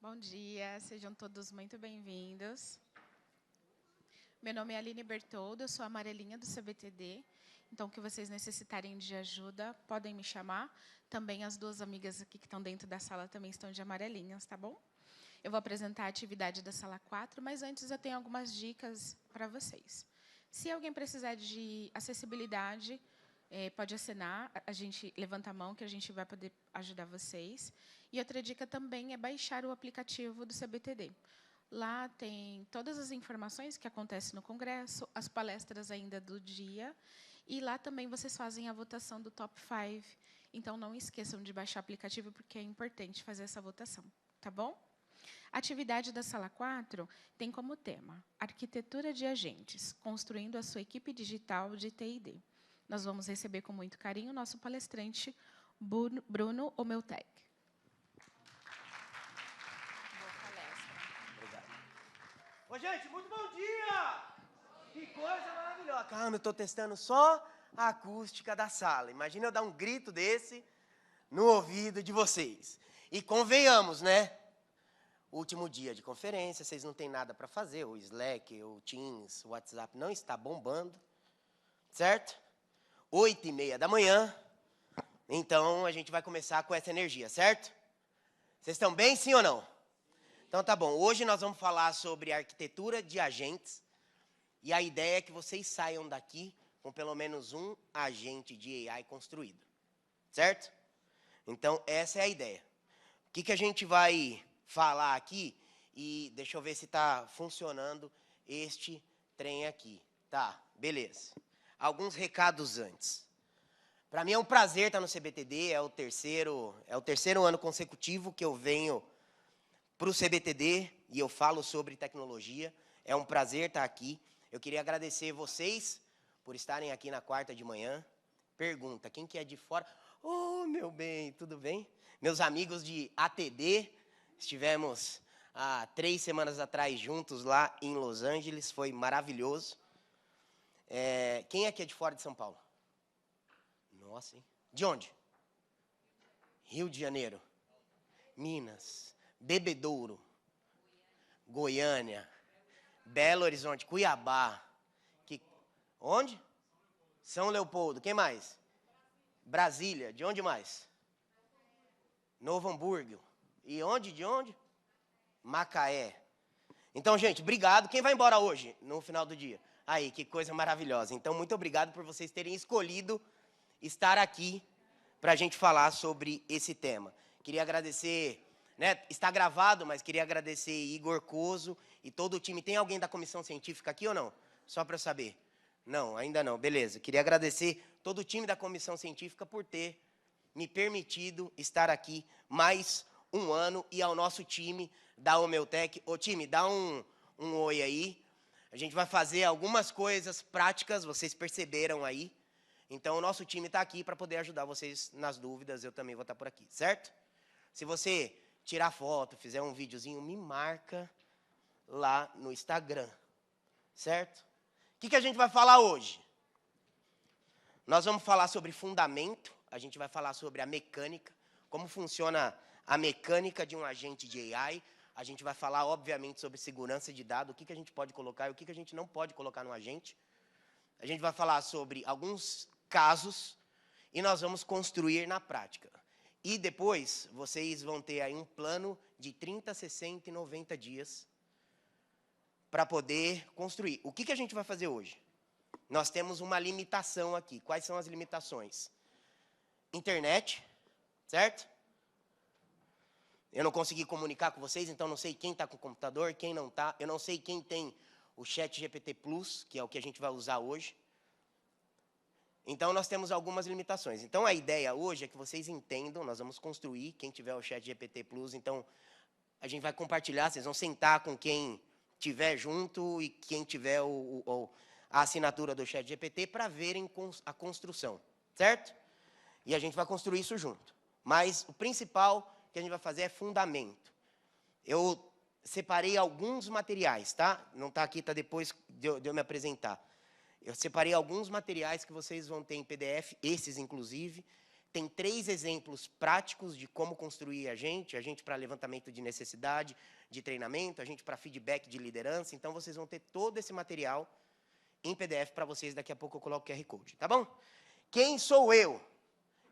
Bom dia, sejam todos muito bem-vindos. Meu nome é Aline Bertoldo, eu sou a amarelinha do CBTD. Então, o que vocês necessitarem de ajuda, podem me chamar. Também as duas amigas aqui que estão dentro da sala também estão de amarelinhas, tá bom? Eu vou apresentar a atividade da sala 4, mas antes eu tenho algumas dicas para vocês. Se alguém precisar de acessibilidade, pode assinar, a gente levanta a mão que a gente vai poder ajudar vocês. E outra dica também é baixar o aplicativo do CBTD. Lá tem todas as informações que acontecem no congresso, as palestras ainda do dia, e lá também vocês fazem a votação do Top 5. Então, não esqueçam de baixar o aplicativo, porque é importante fazer essa votação, tá bom? A atividade da Sala 4 tem como tema Arquitetura de Agentes, construindo a sua equipe digital de TI&D. Nós vamos receber com muito carinho o nosso palestrante, Bruno Omeltec. Boa palestra. Obrigado. Ô, gente, muito bom dia! Que coisa maravilhosa. Calma, eu estou testando só a acústica da sala. Imagina eu dar um grito desse no ouvido de vocês. E convenhamos, né? Último dia de conferência, vocês não têm nada para fazer. O Slack, o Teams, o WhatsApp não está bombando. Certo? 8h30 da manhã. Então, a gente vai começar com essa energia, certo? Vocês estão bem, sim ou não? Então, tá bom. Hoje nós vamos falar sobre arquitetura de agentes. E a ideia é que vocês saiam daqui com pelo menos um agente de AI construído. Certo? Então, essa é a ideia. O que a gente vai falar aqui? E deixa eu ver se está funcionando este trem aqui. Tá, beleza. Alguns recados antes. Para mim é um prazer estar no CBTD, é o terceiro ano consecutivo que eu venho para o CBTD e eu falo sobre tecnologia. É um prazer estar aqui. Eu queria agradecer vocês por estarem aqui na quarta de manhã. Pergunta, quem que é de fora? Oh, meu bem, tudo bem? Meus amigos de ATD, estivemos há 3 semanas atrás juntos lá em Los Angeles, foi maravilhoso. Quem é que é de fora de São Paulo? Nossa, hein? De onde? Rio de Janeiro. Minas. Bebedouro. Goiânia. Belo Horizonte. Cuiabá. Onde? São Leopoldo. Quem mais? Brasília. De onde mais? Novo Hamburgo. E onde? De onde? Macaé. Então, gente, obrigado. Quem vai embora hoje, no final do dia? Aí, que coisa maravilhosa. Então, muito obrigado por vocês terem escolhido estar aqui para a gente falar sobre esse tema. Queria agradecer, né? Está gravado, mas queria agradecer Igor Coso e todo o time. Tem alguém da comissão científica aqui ou não? Só para eu saber. Não, ainda não. Beleza. Queria agradecer todo o time da comissão científica por ter me permitido estar aqui mais um ano e ao nosso time da Omeltec. Ô, time, dá um oi aí. A gente vai fazer algumas coisas práticas, vocês perceberam aí. Então, o nosso time está aqui para poder ajudar vocês nas dúvidas. Eu também vou estar por aqui, certo? Se você tirar foto, fizer um videozinho, me marca lá no Instagram, certo? O que a gente vai falar hoje? Nós vamos falar sobre fundamento, a gente vai falar sobre a mecânica, como funciona a mecânica de um agente de AI. A gente vai falar, obviamente, sobre segurança de dados, o que a gente pode colocar e o que a gente não pode colocar no agente. A gente vai falar sobre alguns casos e nós vamos construir na prática. E depois, vocês vão ter aí um plano de 30, 60 e 90 dias para poder construir. O que a gente vai fazer hoje? Nós temos uma limitação aqui. Quais são as limitações? Internet, certo? Eu não consegui comunicar com vocês, então não sei quem está com o computador, quem não está. Eu não sei quem tem o ChatGPT Plus, que é o que a gente vai usar hoje. Então, nós temos algumas limitações. Então, a ideia hoje é que vocês entendam, nós vamos construir, quem tiver o ChatGPT Plus, então, a gente vai compartilhar, vocês vão sentar com quem tiver junto e quem tiver a assinatura do ChatGPT para verem a construção, certo? E a gente vai construir isso junto. Mas o principal que a gente vai fazer é fundamento. Eu separei alguns materiais, tá? Não está aqui, está depois de eu me apresentar. Eu separei alguns materiais que vocês vão ter em PDF, esses inclusive. tem 3 exemplos práticos de como construir a gente para levantamento de necessidade, de treinamento, a gente para feedback de liderança. Então, vocês vão ter todo esse material em PDF para vocês. Daqui a pouco eu coloco o QR Code, tá bom? Quem sou eu?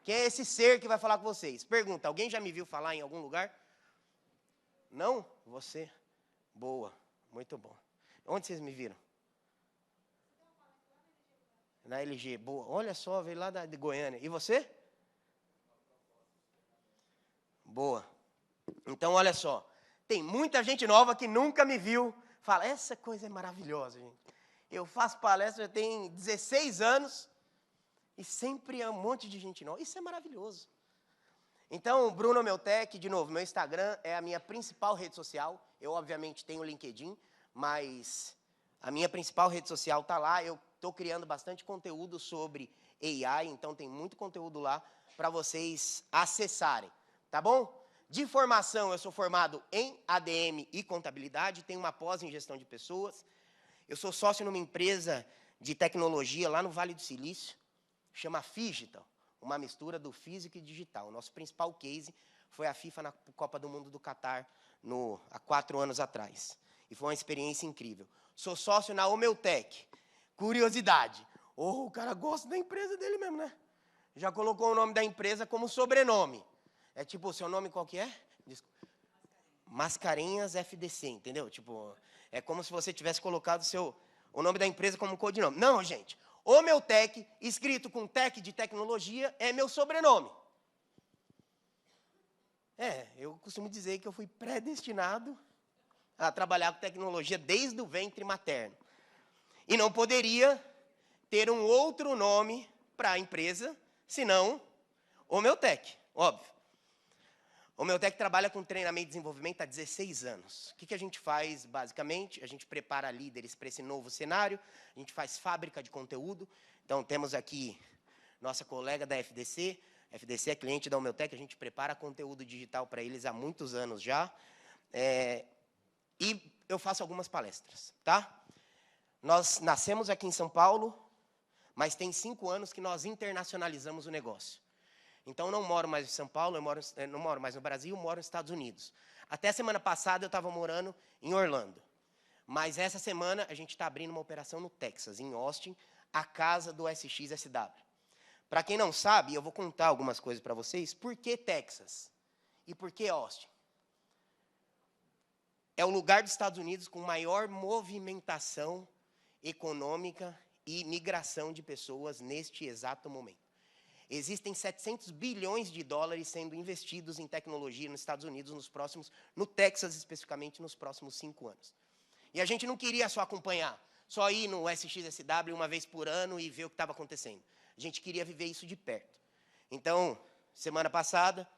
Quem é esse ser que vai falar com vocês? Pergunta, alguém já me viu falar em algum lugar? Não? Você? Boa, muito bom. Onde vocês me viram? Na LG, boa. Olha só, veio lá de Goiânia. E você? Boa. Então, olha só. Tem muita gente nova que nunca me viu. Fala, essa coisa é maravilhosa, gente. Eu faço palestra, já tenho 16 anos. E sempre é um monte de gente nova. Isso é maravilhoso. Então, Bruno Meutech, de novo, meu Instagram é a minha principal rede social. Eu, obviamente, tenho o LinkedIn, mas a minha principal rede social está lá. Eu estou criando bastante conteúdo sobre AI, então tem muito conteúdo lá para vocês acessarem, tá bom? De formação, eu sou formado em ADM e contabilidade, tenho uma pós em gestão de pessoas. Eu sou sócio numa empresa de tecnologia lá no Vale do Silício, chama Phygital, uma mistura do físico e digital. O nosso principal case foi a FIFA na Copa do Mundo do Catar há 4 anos atrás. E foi uma experiência incrível. Sou sócio na Omeutech. Curiosidade. O cara gosta da empresa dele mesmo, né? Já colocou o nome da empresa como sobrenome. É tipo, o seu nome qual que é? Mascarenhas FDC, entendeu? Tipo, é como se você tivesse colocado o nome da empresa como codinome. Não, gente. Omeutech, escrito com tech de tecnologia, é meu sobrenome. Eu costumo dizer que eu fui predestinado a trabalhar com tecnologia desde o ventre materno. E não poderia ter um outro nome para a empresa, senão Omeutech, óbvio. Omeutech trabalha com treinamento e desenvolvimento há 16 anos. O que a gente faz, basicamente? A gente prepara líderes para esse novo cenário, a gente faz fábrica de conteúdo. Então, temos aqui nossa colega da FDC. A FDC é cliente da Omeutech, a gente prepara conteúdo digital para eles há muitos anos já. E eu faço algumas palestras, tá? Nós nascemos aqui em São Paulo, mas tem 5 anos que nós internacionalizamos o negócio. Então, não moro mais em São Paulo, não moro mais no Brasil, moro nos Estados Unidos. Até semana passada eu estava morando em Orlando. Mas essa semana a gente está abrindo uma operação no Texas, em Austin, a casa do SXSW. Para quem não sabe, eu vou contar algumas coisas para vocês. Por que Texas? E por que Austin? É o lugar dos Estados Unidos com maior movimentação econômica e migração de pessoas neste exato momento. Existem 700 bilhões de dólares sendo investidos em tecnologia nos Estados Unidos, no Texas especificamente, nos próximos 5 anos. E a gente não queria só acompanhar, só ir no SXSW uma vez por ano e ver o que estava acontecendo. A gente queria viver isso de perto. Então, semana passada,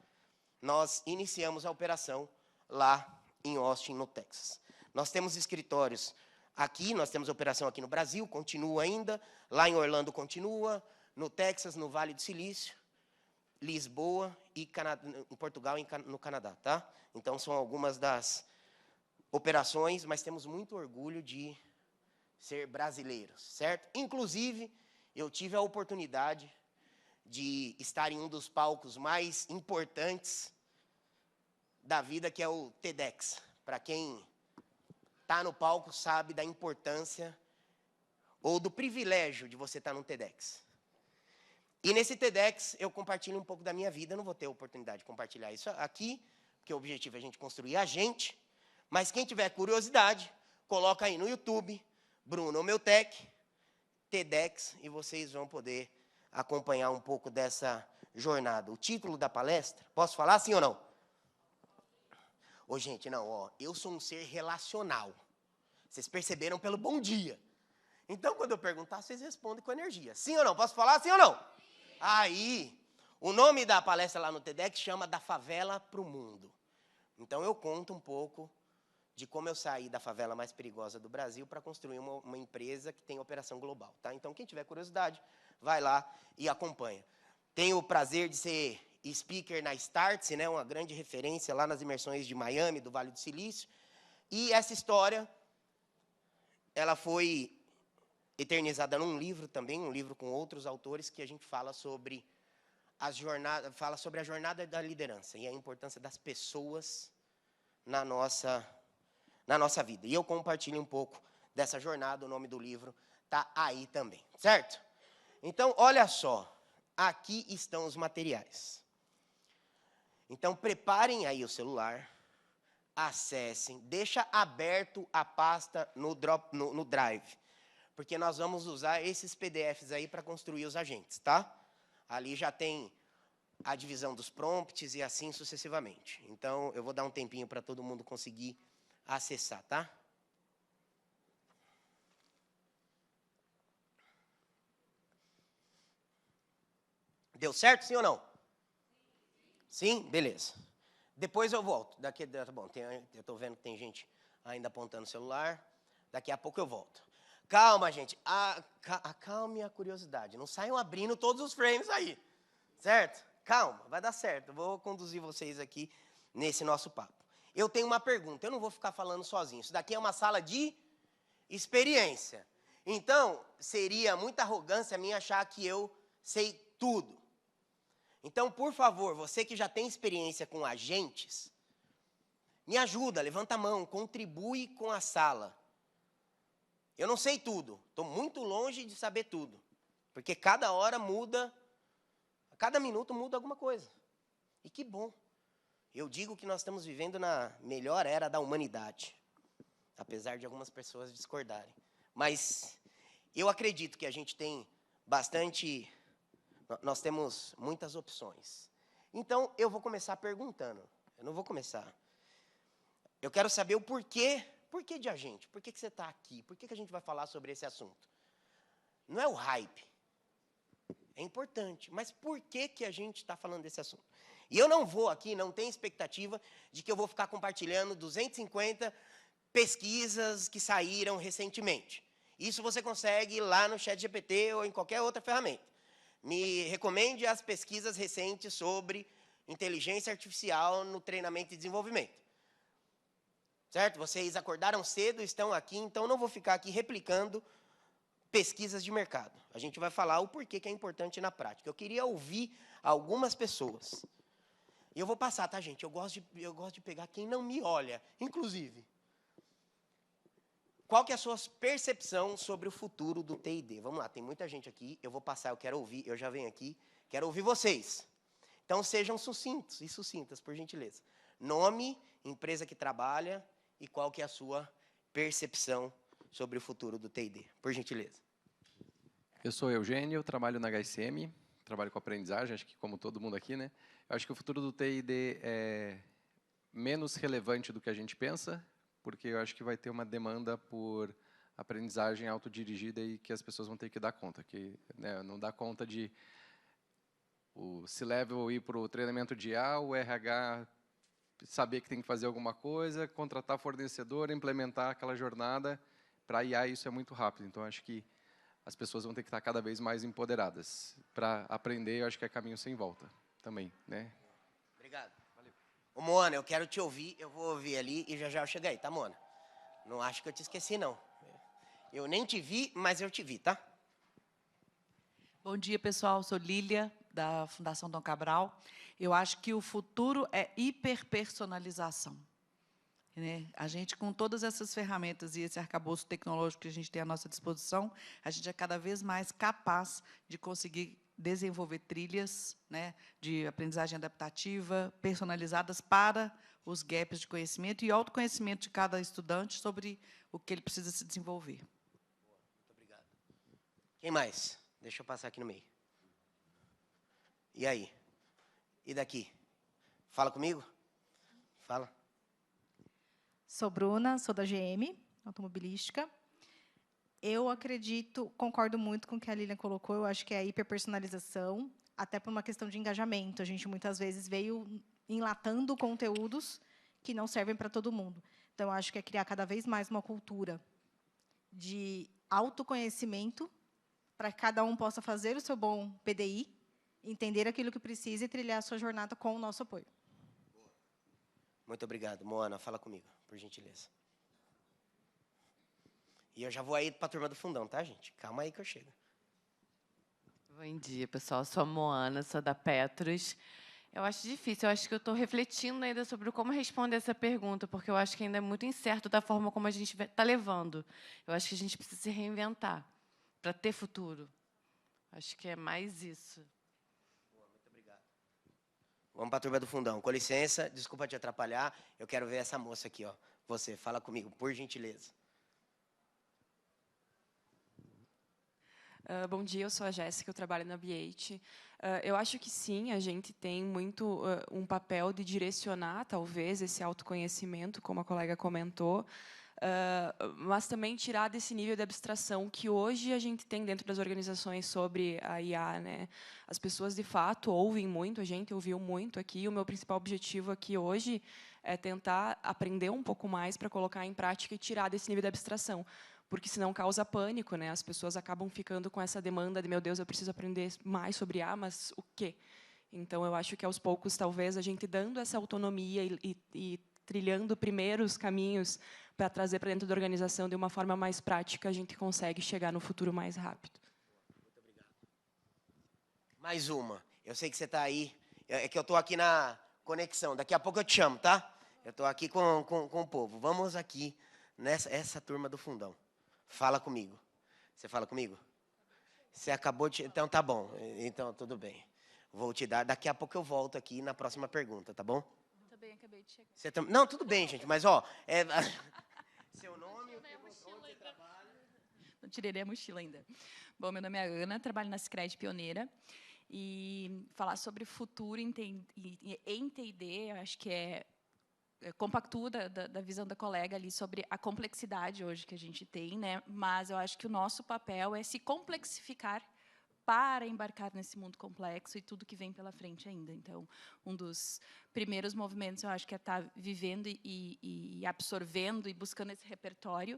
nós iniciamos a operação lá em Austin, no Texas. Nós temos escritórios aqui, nós temos operação aqui no Brasil, continua ainda, lá em Orlando continua, no Texas, no Vale do Silício, Lisboa e em Portugal e no Canadá, tá? Então, são algumas das operações, mas temos muito orgulho de ser brasileiros, certo? Inclusive, eu tive a oportunidade de estar em um dos palcos mais importantes da vida, que é o TEDx. Para quem está no palco sabe da importância ou do privilégio de você estar no TEDx. E nesse TEDx eu compartilho um pouco da minha vida. Eu não vou ter a oportunidade de compartilhar isso aqui, porque o objetivo é a gente construir a gente. Mas quem tiver curiosidade, coloca aí no YouTube, Bruno Meutech, TEDx, e vocês vão poder acompanhar um pouco dessa jornada. O título da palestra, posso falar sim ou não? Ô, gente, não, eu sou um ser relacional. Vocês perceberam pelo bom dia. Então, quando eu perguntar, vocês respondem com energia. Sim ou não? Posso falar sim ou não? Aí, o nome da palestra lá no TEDx chama Da Favela para o Mundo. Então, eu conto um pouco de como eu saí da favela mais perigosa do Brasil para construir uma empresa que tem operação global, tá? Então, quem tiver curiosidade, vai lá e acompanha. Tenho o prazer de ser speaker na Startse, né, uma grande referência lá nas imersões de Miami, do Vale do Silício. E essa história, ela foi eternizada num livro também, um livro com outros autores, que a gente fala sobre fala sobre a jornada da liderança e a importância das pessoas na nossa vida. E eu compartilho um pouco dessa jornada, o nome do livro está aí também, certo? Então, olha só, aqui estão os materiais. Então, preparem aí o celular, acessem, deixa aberto a pasta no Drive, porque nós vamos usar esses PDFs aí para construir os agentes, tá? Ali já tem a divisão dos prompts e assim sucessivamente. Então, eu vou dar um tempinho para todo mundo conseguir acessar, tá? Deu certo, sim ou não? Sim? Beleza. Depois eu volto. Tá bom, eu estou vendo que tem gente ainda apontando o celular. Daqui a pouco eu volto. Calma, gente. Acalme a curiosidade. Não saiam abrindo todos os frames aí. Certo? Calma, vai dar certo. Eu vou conduzir vocês aqui nesse nosso papo. Eu tenho uma pergunta. Eu não vou ficar falando sozinho. Isso daqui é uma sala de experiência. Então, seria muita arrogância minha achar que eu sei tudo. Então, por favor, você que já tem experiência com agentes, me ajuda, levanta a mão, contribui com a sala. Eu não sei tudo, estou muito longe de saber tudo, porque cada hora muda, a cada minuto muda alguma coisa. E que bom. Eu digo que nós estamos vivendo na melhor era da humanidade, apesar de algumas pessoas discordarem. Mas eu acredito que a gente tem nós temos muitas opções. Então, eu vou começar perguntando. Eu não vou começar. Eu quero saber o porquê. Por que de agente? Por que você está aqui? Por que a gente vai falar sobre esse assunto? Não é o hype. É importante. Mas por que a gente está falando desse assunto? E eu não vou aqui, não tenho expectativa de que eu vou ficar compartilhando 250 pesquisas que saíram recentemente. Isso você consegue lá no ChatGPT ou em qualquer outra ferramenta. Me recomende as pesquisas recentes sobre inteligência artificial no treinamento e desenvolvimento. Certo? Vocês acordaram cedo, estão aqui, então não vou ficar aqui replicando pesquisas de mercado. A gente vai falar o porquê que é importante na prática. Eu queria ouvir algumas pessoas. E eu vou passar, tá, gente? Eu gosto de pegar quem não me olha, inclusive. Qual que é a sua percepção sobre o futuro do TID? Vamos lá, tem muita gente aqui, eu vou passar, eu quero ouvir, eu já venho aqui, quero ouvir vocês. Então, sejam sucintos e sucintas, por gentileza. Nome, empresa que trabalha e qual que é a sua percepção sobre o futuro do TID, por gentileza. Eu sou Eugênio, trabalho na HSM, trabalho com aprendizagem, acho que como todo mundo aqui, né? Eu acho que o futuro do TID é menos relevante do que a gente pensa, porque eu acho que vai ter uma demanda por aprendizagem autodirigida e que as pessoas vão ter que dar conta, que né, não dá conta de o C-Level ir para o treinamento de IA, o RH saber que tem que fazer alguma coisa, contratar fornecedor, implementar aquela jornada. Para IA isso é muito rápido, então acho que as pessoas vão ter que estar cada vez mais empoderadas. Para aprender, eu acho que é caminho sem volta também, né? Obrigado. Ô, Moana, eu quero te ouvir, eu vou ouvir ali e já eu chego aí, tá, Moana? Não acho que eu te esqueci, não. Eu nem te vi, mas eu te vi, tá? Bom dia, pessoal. Sou Lília, da Fundação Dom Cabral. Eu acho que o futuro é hiperpersonalização. Né? A gente, com todas essas ferramentas e esse arcabouço tecnológico que a gente tem à nossa disposição, a gente é cada vez mais capaz de conseguir desenvolver trilhas, né, de aprendizagem adaptativa, personalizadas para os gaps de conhecimento e autoconhecimento de cada estudante sobre o que ele precisa se desenvolver. Muito obrigado. Quem mais? Deixa eu passar aqui no meio. E aí? E daqui? Fala comigo? Fala. Sou Bruna, sou da GM, automobilística. Eu acredito, concordo muito com o que a Lilian colocou, eu acho que é a hiperpersonalização, até por uma questão de engajamento. A gente, muitas vezes, veio enlatando conteúdos que não servem para todo mundo. Então, eu acho que é criar cada vez mais uma cultura de autoconhecimento para que cada um possa fazer o seu bom PDI, entender aquilo que precisa e trilhar a sua jornada com o nosso apoio. Muito obrigado. Moana, fala comigo, por gentileza. E eu já vou aí para a turma do fundão, tá, gente? Calma aí que eu chego. Bom dia, pessoal. Eu sou a Moana, sou da Petros. Eu acho difícil, eu acho que eu estou refletindo ainda sobre como responder essa pergunta, porque eu acho que ainda é muito incerto da forma como a gente está levando. Eu acho que a gente precisa se reinventar para ter futuro. Acho que é mais isso. Muito obrigado. Vamos para a turma do fundão. Com licença, desculpa te atrapalhar. Eu quero ver essa moça aqui, ó. Você, fala comigo, por gentileza. Bom dia, eu sou a Jéssica, eu trabalho na B8. Eu acho que sim, a gente tem muito um papel de direcionar, talvez, esse autoconhecimento, como a colega comentou, mas também tirar desse nível de abstração que hoje a gente tem dentro das organizações sobre a IA, né? As pessoas, de fato, ouvem muito, a gente ouviu muito aqui. O meu principal objetivo aqui hoje é tentar aprender um pouco mais para colocar em prática e tirar desse nível de abstração, porque senão causa pânico, né? As pessoas acabam ficando com essa demanda de, meu Deus, eu preciso aprender mais sobre IA, mas o quê? Então, eu acho que, aos poucos, talvez, a gente dando essa autonomia e trilhando primeiros caminhos para trazer para dentro da organização de uma forma mais prática, a gente consegue chegar no futuro mais rápido. Muito obrigado. Mais uma. Eu sei que você está aí. É que eu estou aqui na conexão. Daqui a pouco eu te chamo, tá? Eu estou aqui com o povo. Vamos aqui nessa turma do fundão. Fala comigo. Você fala comigo? Você acabou de... Então, tá bom. Então, tudo bem. Vou te dar... Daqui a pouco eu volto aqui na próxima pergunta, tá bom? Também acabei de chegar. Não, tudo bem, gente. Mas, ó... Seu nome... Onde você trabalha? Não tirei a mochila ainda. Bom, meu nome é Ana, trabalho na Sicredi Pioneira. E falar sobre futuro em T&D, eu acho que compactua da visão da colega ali sobre a complexidade hoje que a gente tem, né? Mas eu acho que o nosso papel é se complexificar para embarcar nesse mundo complexo e tudo que vem pela frente ainda. Então, um dos primeiros movimentos, eu acho que é estar vivendo e absorvendo e buscando esse repertório,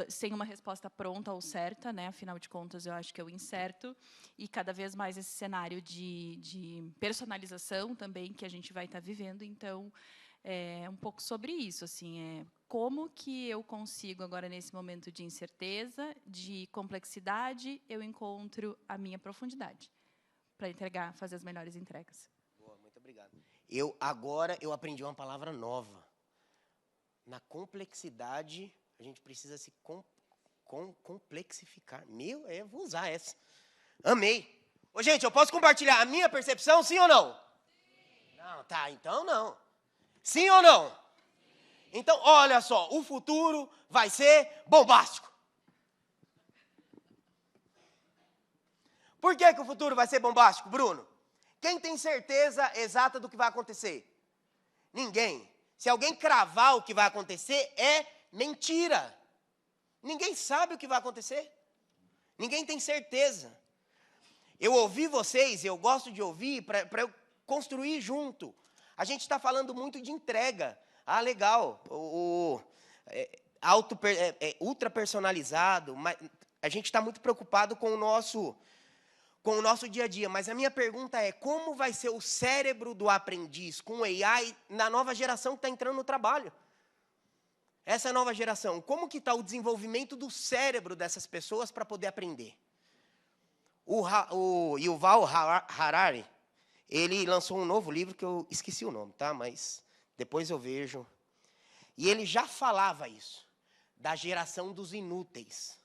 sem uma resposta pronta ou certa, né? Afinal de contas, eu acho que é o incerto, e cada vez mais esse cenário de personalização também que a gente vai estar vivendo. Então, é um pouco sobre isso, assim, como que eu consigo agora, nesse momento de incerteza, de complexidade, eu encontro a minha profundidade para entregar, fazer as melhores entregas. Boa, muito obrigado. Agora eu aprendi uma palavra nova. Na complexidade, a gente precisa se complexificar. Eu vou usar essa. Amei. Ô, gente, eu posso compartilhar a minha percepção, sim ou não? Sim. Não, tá, então não. Sim ou não? Então, olha só, o futuro vai ser bombástico. Por que o futuro vai ser bombástico, Bruno? Quem tem certeza exata do que vai acontecer? Ninguém. Se alguém cravar o que vai acontecer, é mentira. Ninguém sabe o que vai acontecer. Ninguém tem certeza. Eu ouvi vocês, eu gosto de ouvir para eu construir junto. A gente está falando muito de entrega. Ah, legal. Ultra personalizado. Mas a gente está muito preocupado com o nosso dia a dia. Mas a minha pergunta é, como vai ser o cérebro do aprendiz com o AI na nova geração que está entrando no trabalho? Essa nova geração, como que está o desenvolvimento do cérebro dessas pessoas para poder aprender? O Yuval Harari, ele lançou um novo livro que eu esqueci o nome, tá? Mas depois eu vejo. E ele já falava isso, da geração dos inúteis,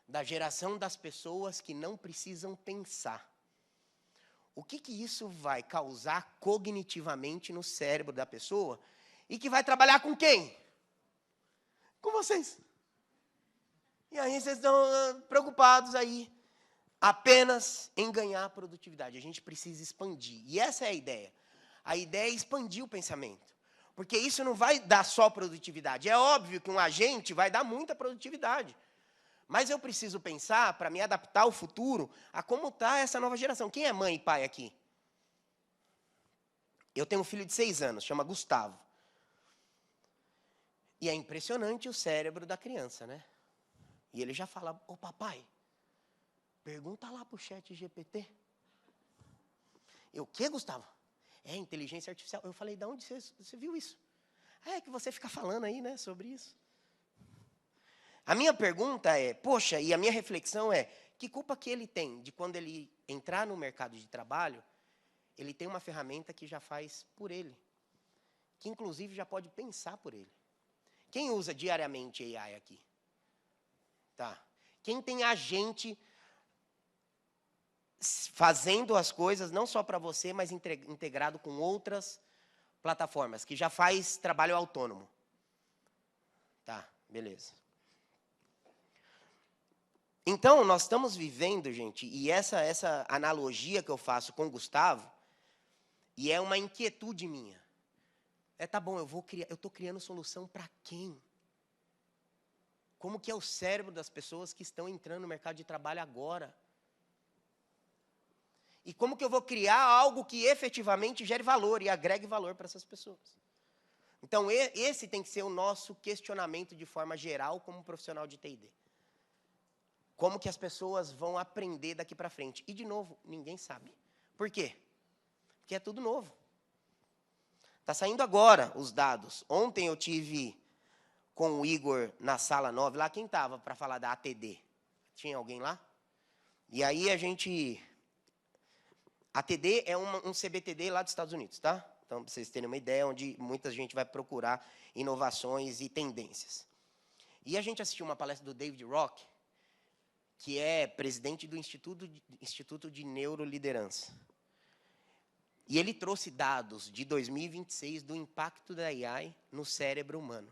da geração das pessoas que não precisam pensar. O que isso vai causar cognitivamente no cérebro da pessoa e que vai trabalhar com quem? Com vocês. E aí vocês estão preocupados aí apenas em ganhar produtividade. A gente precisa expandir. E essa é a ideia. A ideia é expandir o pensamento. Porque isso não vai dar só produtividade. É óbvio que um agente vai dar muita produtividade. Mas eu preciso pensar, para me adaptar ao futuro, a como está essa nova geração. Quem é mãe e pai aqui? Eu tenho um filho de 6 anos, chama Gustavo. E é impressionante o cérebro da criança, né? E ele já fala, ô papai, pergunta lá para o chat GPT. Eu, o quê, Gustavo? É inteligência artificial. Eu falei, de onde você viu isso? É que você fica falando aí, né, sobre isso. A minha pergunta é, poxa, e a minha reflexão é, Que culpa que ele tem de quando ele entrar no mercado de trabalho, ele tem uma ferramenta que já faz por ele, que inclusive já pode pensar por ele. Quem usa diariamente AI aqui? Tá. Quem tem agente fazendo as coisas, não só para você, mas integrado com outras plataformas, que já faz trabalho autônomo? Tá, beleza. Então, nós estamos vivendo, gente, e essa analogia que eu faço com o Gustavo, e é uma inquietude minha. Tá bom, eu estou criando solução para quem? Como que é o cérebro das pessoas que estão entrando no mercado de trabalho agora? E como que eu vou criar algo que efetivamente gere valor e agregue valor para essas pessoas? Então, esse tem que ser o nosso questionamento de forma geral como profissional de TI&D. Como que as pessoas vão aprender daqui para frente? E, de novo, ninguém sabe. Por quê? Porque é tudo novo. Está saindo agora os dados. Ontem eu tive com o Igor na sala 9, lá quem estava para falar da ATD? Tinha alguém lá? E aí ATD é um CBTD lá dos Estados Unidos, tá? Então, para vocês terem uma ideia, onde muita gente vai procurar inovações e tendências. E a gente assistiu uma palestra do David Rock, que é presidente do Instituto de Neuroliderança. E ele trouxe dados de 2026 do impacto da AI no cérebro humano.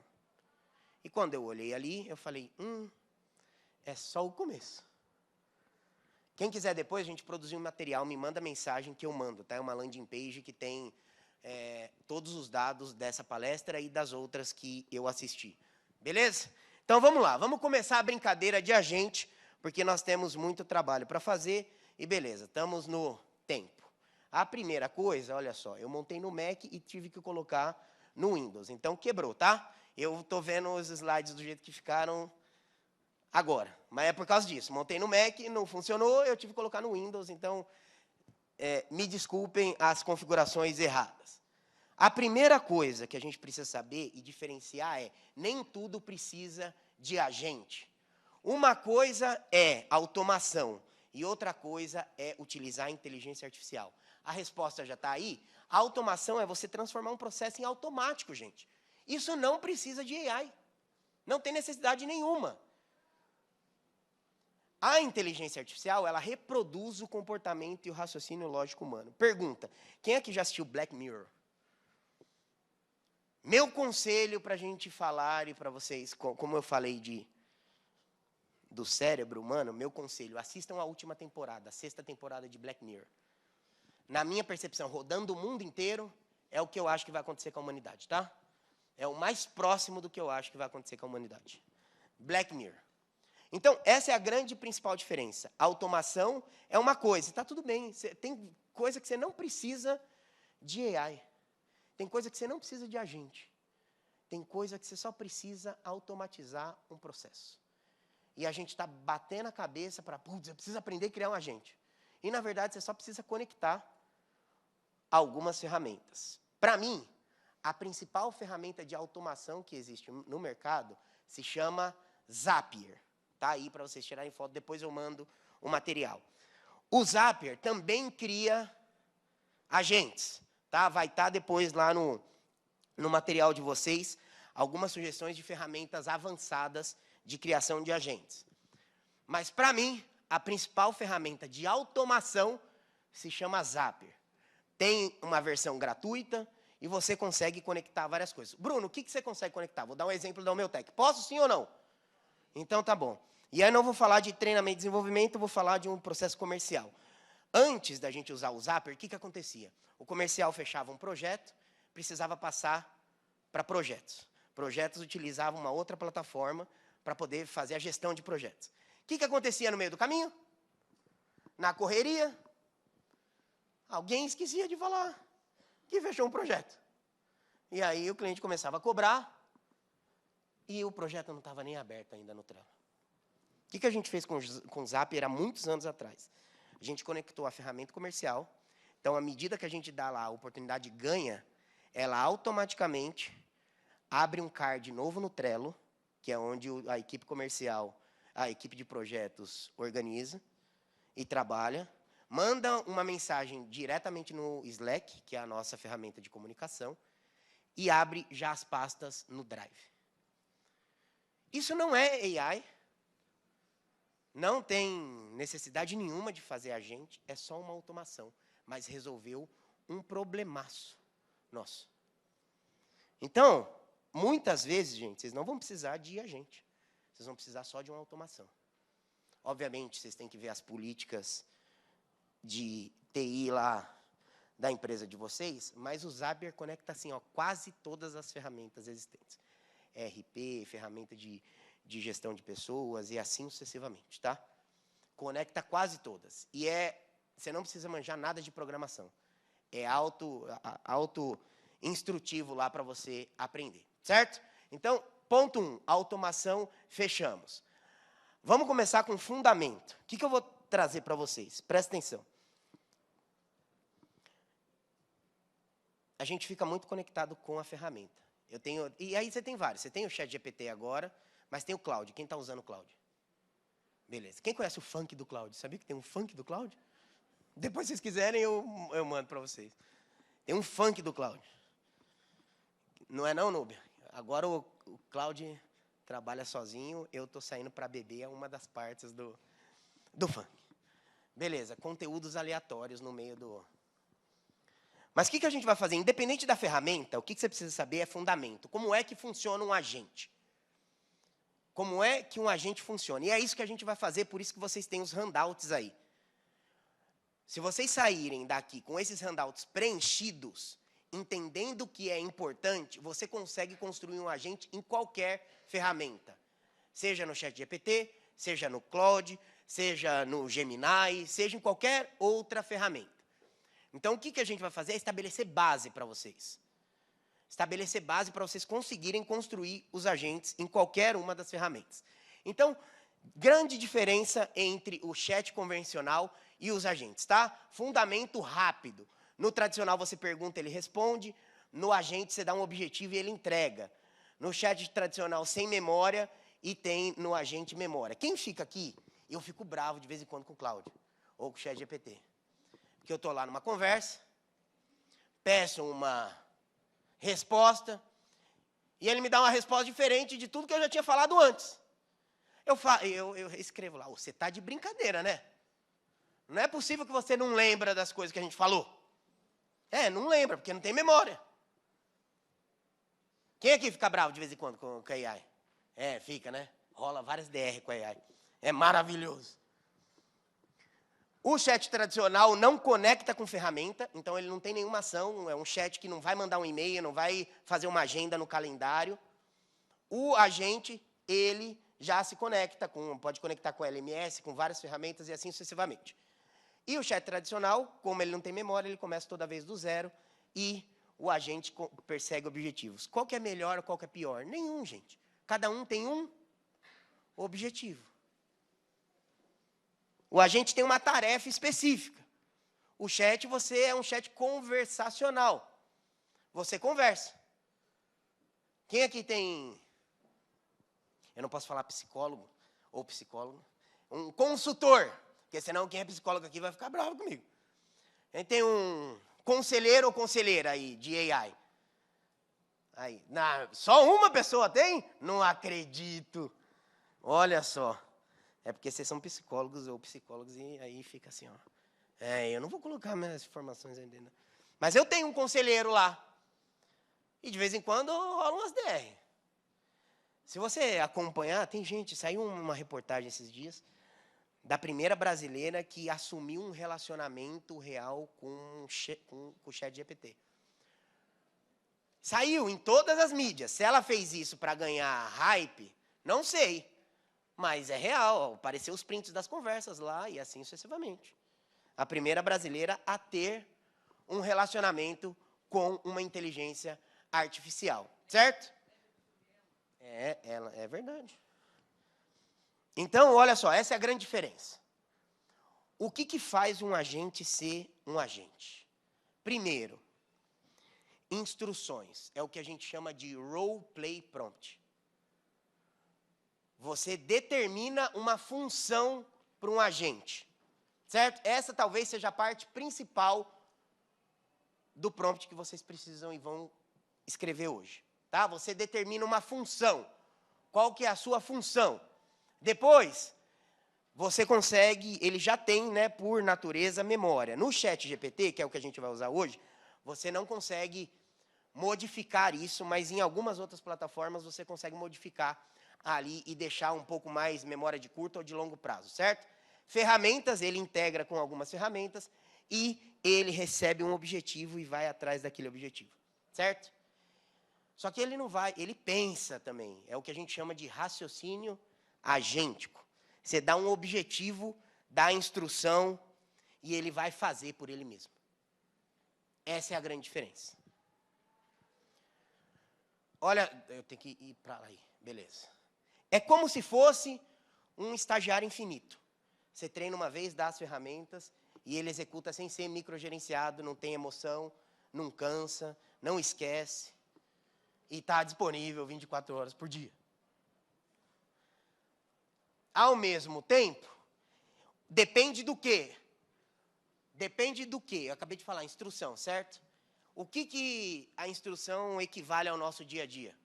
E quando eu olhei ali, eu falei, é só o começo. Quem quiser depois, a gente produzir um material, me manda mensagem que eu mando, tá? É uma landing page que tem todos os dados dessa palestra e das outras que eu assisti. Beleza? Então, vamos lá. Vamos começar a brincadeira de agente, porque nós temos muito trabalho para fazer. E beleza, estamos no tempo. A primeira coisa, olha só, eu montei no Mac e tive que colocar no Windows. Então, quebrou, tá? Eu estou vendo os slides do jeito que ficaram agora. Mas é por causa disso. Montei no Mac, não funcionou, eu tive que colocar no Windows. Então, me desculpem as configurações erradas. A primeira coisa que a gente precisa saber e diferenciar nem tudo precisa de agente. Uma coisa é automação e outra coisa é utilizar a inteligência artificial. A resposta já está aí. A automação é você transformar um processo em automático, gente. Isso não precisa de AI. Não tem necessidade nenhuma. A inteligência artificial, ela reproduz o comportamento e o raciocínio lógico humano. Pergunta, quem aqui já assistiu Black Mirror? Meu conselho para a gente falar e para vocês, como eu falei do cérebro humano, meu conselho, assistam a última temporada, a 6ª temporada de Black Mirror. Na minha percepção, rodando o mundo inteiro, é o que eu acho que vai acontecer com a humanidade, tá? É o mais próximo do que eu acho que vai acontecer com a humanidade. Black Mirror. Então, essa é a grande e principal diferença. A automação é uma coisa, está tudo bem. Tem coisa que você não precisa de AI. Tem coisa que você não precisa de agente. Tem coisa que você só precisa automatizar um processo. E a gente está batendo a cabeça para, putz, eu preciso aprender a criar um agente. E, na verdade, você só precisa conectar algumas ferramentas. Para mim, a principal ferramenta de automação que existe no mercado se chama Zapier. Está aí para vocês tirarem foto, depois eu mando o material. O Zapier também cria agentes. Tá? Vai estar depois lá no material de vocês algumas sugestões de ferramentas avançadas de criação de agentes. Mas, para mim, a principal ferramenta de automação se chama Zapier. Tem uma versão gratuita e você consegue conectar várias coisas. Bruno, o que você consegue conectar? Vou dar um exemplo da Umeltec. Posso sim ou não? Então, tá bom. E aí não vou falar de treinamento e desenvolvimento, vou falar de um processo comercial. Antes da gente usar o Zapier, o que acontecia? O comercial fechava um projeto, precisava passar para projetos. Projetos utilizavam uma outra plataforma para poder fazer a gestão de projetos. O que acontecia no meio do caminho? Na correria, alguém esquecia de falar que fechou um projeto. E aí o cliente começava a cobrar e o projeto não estava nem aberto ainda no Trello. O que a gente fez com o Zapier há muitos anos atrás? A gente conectou a ferramenta comercial. Então, à medida que a gente dá lá a oportunidade ganha, ela automaticamente abre um card novo no Trello, que é onde a equipe comercial, a equipe de projetos organiza. e trabalha, manda uma mensagem diretamente no Slack, que é a nossa ferramenta de comunicação, e abre já as pastas no Drive. Isso não é AI, não tem necessidade nenhuma de fazer agente, é só uma automação, mas resolveu um problemaço nosso. Então, muitas vezes, gente, vocês não vão precisar de agente, vocês vão precisar só de uma automação. Obviamente, vocês têm que ver as políticas de TI lá da empresa de vocês, mas o Zapier conecta assim, ó, quase todas as ferramentas existentes. ERP, ferramenta de gestão de pessoas e assim sucessivamente, tá? Conecta quase todas. E você não precisa manjar nada de programação. É auto instrutivo lá para você aprender, certo? Então, ponto 1, automação, fechamos. Vamos começar com fundamento. O que eu vou trazer para vocês? Presta atenção. A gente fica muito conectado com a ferramenta. E aí você tem vários. Você tem o ChatGPT agora, mas tem o Cloud. Quem está usando o Cloud? Beleza. Quem conhece o funk do Cloud? Sabia que tem um funk do Cloud? Depois, se vocês quiserem, eu mando para vocês. Tem um funk do Cloud. Não é não, Núbia? Agora o Cloud trabalha sozinho, eu estou saindo para beber, é uma das partes do funk. Beleza, conteúdos aleatórios no meio do... Mas o que a gente vai fazer? Independente da ferramenta, o que você precisa saber é fundamento. Como é que funciona um agente? Como é que um agente funciona? E é isso que a gente vai fazer, por isso que vocês têm os handouts aí. Se vocês saírem daqui com esses handouts preenchidos, entendendo o que é importante, você consegue construir um agente em qualquer ferramenta. Seja no ChatGPT, seja no Claude, seja no Gemini, seja em qualquer outra ferramenta. Então, o que a gente vai fazer é estabelecer base para vocês. Estabelecer base para vocês conseguirem construir os agentes em qualquer uma das ferramentas. Então, grande diferença entre o chat convencional e os agentes, tá? Fundamento rápido. No tradicional você pergunta, ele responde. No agente você dá um objetivo e ele entrega. No chat tradicional sem memória e tem no agente memória. Quem fica aqui, eu fico bravo de vez em quando com o Cláudio ou com o ChatGPT. Porque eu estou lá numa conversa, peço uma resposta e ele me dá uma resposta diferente de tudo que eu já tinha falado antes. Eu escrevo lá, você está de brincadeira, né? Não é possível que você não lembra das coisas que a gente falou. Não lembra, porque não tem memória. Quem aqui fica bravo de vez em quando com a AI? Fica, né? Rola várias DR com a AI. É maravilhoso. O chat tradicional não conecta com ferramenta, então ele não tem nenhuma ação, é um chat que não vai mandar um e-mail, não vai fazer uma agenda no calendário. O agente, ele já se conecta pode conectar com LMS, com várias ferramentas e assim sucessivamente. E o chat tradicional, como ele não tem memória, ele começa toda vez do zero e o agente persegue objetivos. Qual que é melhor ou qual que é pior? Nenhum, gente. Cada um tem um objetivo. O agente tem uma tarefa específica. O chat, você é um chat conversacional. Você conversa. Quem aqui tem... Eu não posso falar psicólogo ou psicólogo. Um consultor. Porque senão quem é psicólogo aqui vai ficar bravo comigo. A gente tem um conselheiro ou conselheira aí de AI. Aí, só uma pessoa tem? Não acredito. Olha só. É porque vocês são psicólogos ou psicólogos e aí fica assim, ó. Eu não vou colocar minhas informações ainda. Mas eu tenho um conselheiro lá. E de vez em quando rolam umas DR. Se você acompanhar, tem gente, saiu uma reportagem esses dias da primeira brasileira que assumiu um relacionamento real com o ChatGPT. Saiu em todas as mídias. Se ela fez isso para ganhar hype, não sei. Mas é real, apareceu os prints das conversas lá e assim sucessivamente. A primeira brasileira a ter um relacionamento com uma inteligência artificial, certo? É verdade. Então, olha só, essa é a grande diferença. O que faz um agente ser um agente? Primeiro, instruções. É o que a gente chama de role play prompt. Você determina uma função para um agente. Certo? Essa talvez seja a parte principal do prompt que vocês precisam e vão escrever hoje. Tá? Você determina uma função. Qual que é a sua função? Depois, você consegue, ele já tem, né, por natureza, memória. No ChatGPT, que é o que a gente vai usar hoje, você não consegue modificar isso, mas em algumas outras plataformas você consegue modificar ali e deixar um pouco mais memória de curto ou de longo prazo, certo? Ferramentas, ele integra com algumas ferramentas e ele recebe um objetivo e vai atrás daquele objetivo, certo? Só que ele não vai, ele pensa também. É o que a gente chama de raciocínio agêntico. Você dá um objetivo, dá a instrução e ele vai fazer por ele mesmo. Essa é a grande diferença. Olha, eu tenho que ir para lá aí, beleza. É como se fosse um estagiário infinito. Você treina uma vez, dá as ferramentas e ele executa sem ser microgerenciado, não tem emoção, não cansa, não esquece e está disponível 24 horas por dia. Ao mesmo tempo, depende do quê? Depende do quê? Eu acabei de falar, instrução, certo? O que a instrução equivale ao nosso dia a dia?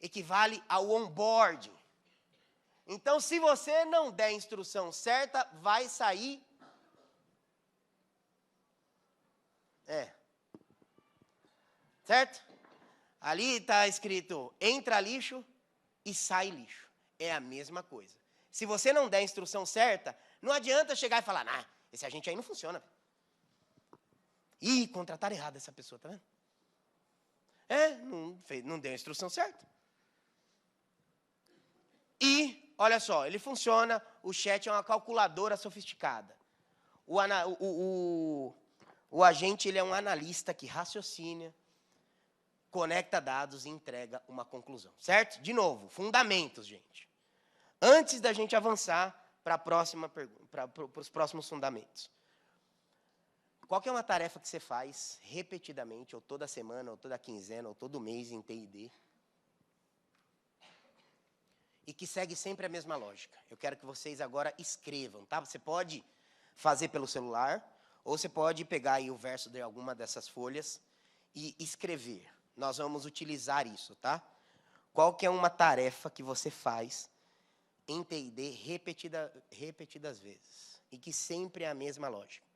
Equivale ao onboarding. Então, se você não der a instrução certa, vai sair... Certo? Ali está escrito, entra lixo e sai lixo. É a mesma coisa. Se você não der a instrução certa, não adianta chegar e falar, esse agente aí não funciona. Ih, contrataram errado essa pessoa, tá vendo? Não deu a instrução certa. E, olha só, ele funciona, o chat é uma calculadora sofisticada. O agente, ele é um analista que raciocina, conecta dados e entrega uma conclusão, certo? De novo, fundamentos, gente. Antes da gente avançar para a próxima pergunta, para os próximos fundamentos. Qual que é uma tarefa que você faz repetidamente, ou toda semana, ou toda quinzena, ou todo mês em TID, e que segue sempre a mesma lógica? Eu quero que vocês agora escrevam, tá? Você pode fazer pelo celular, ou você pode pegar aí o verso de alguma dessas folhas e escrever. Nós vamos utilizar isso, tá? Qual que é uma tarefa que você faz em TID repetidas vezes, e que sempre é a mesma lógica?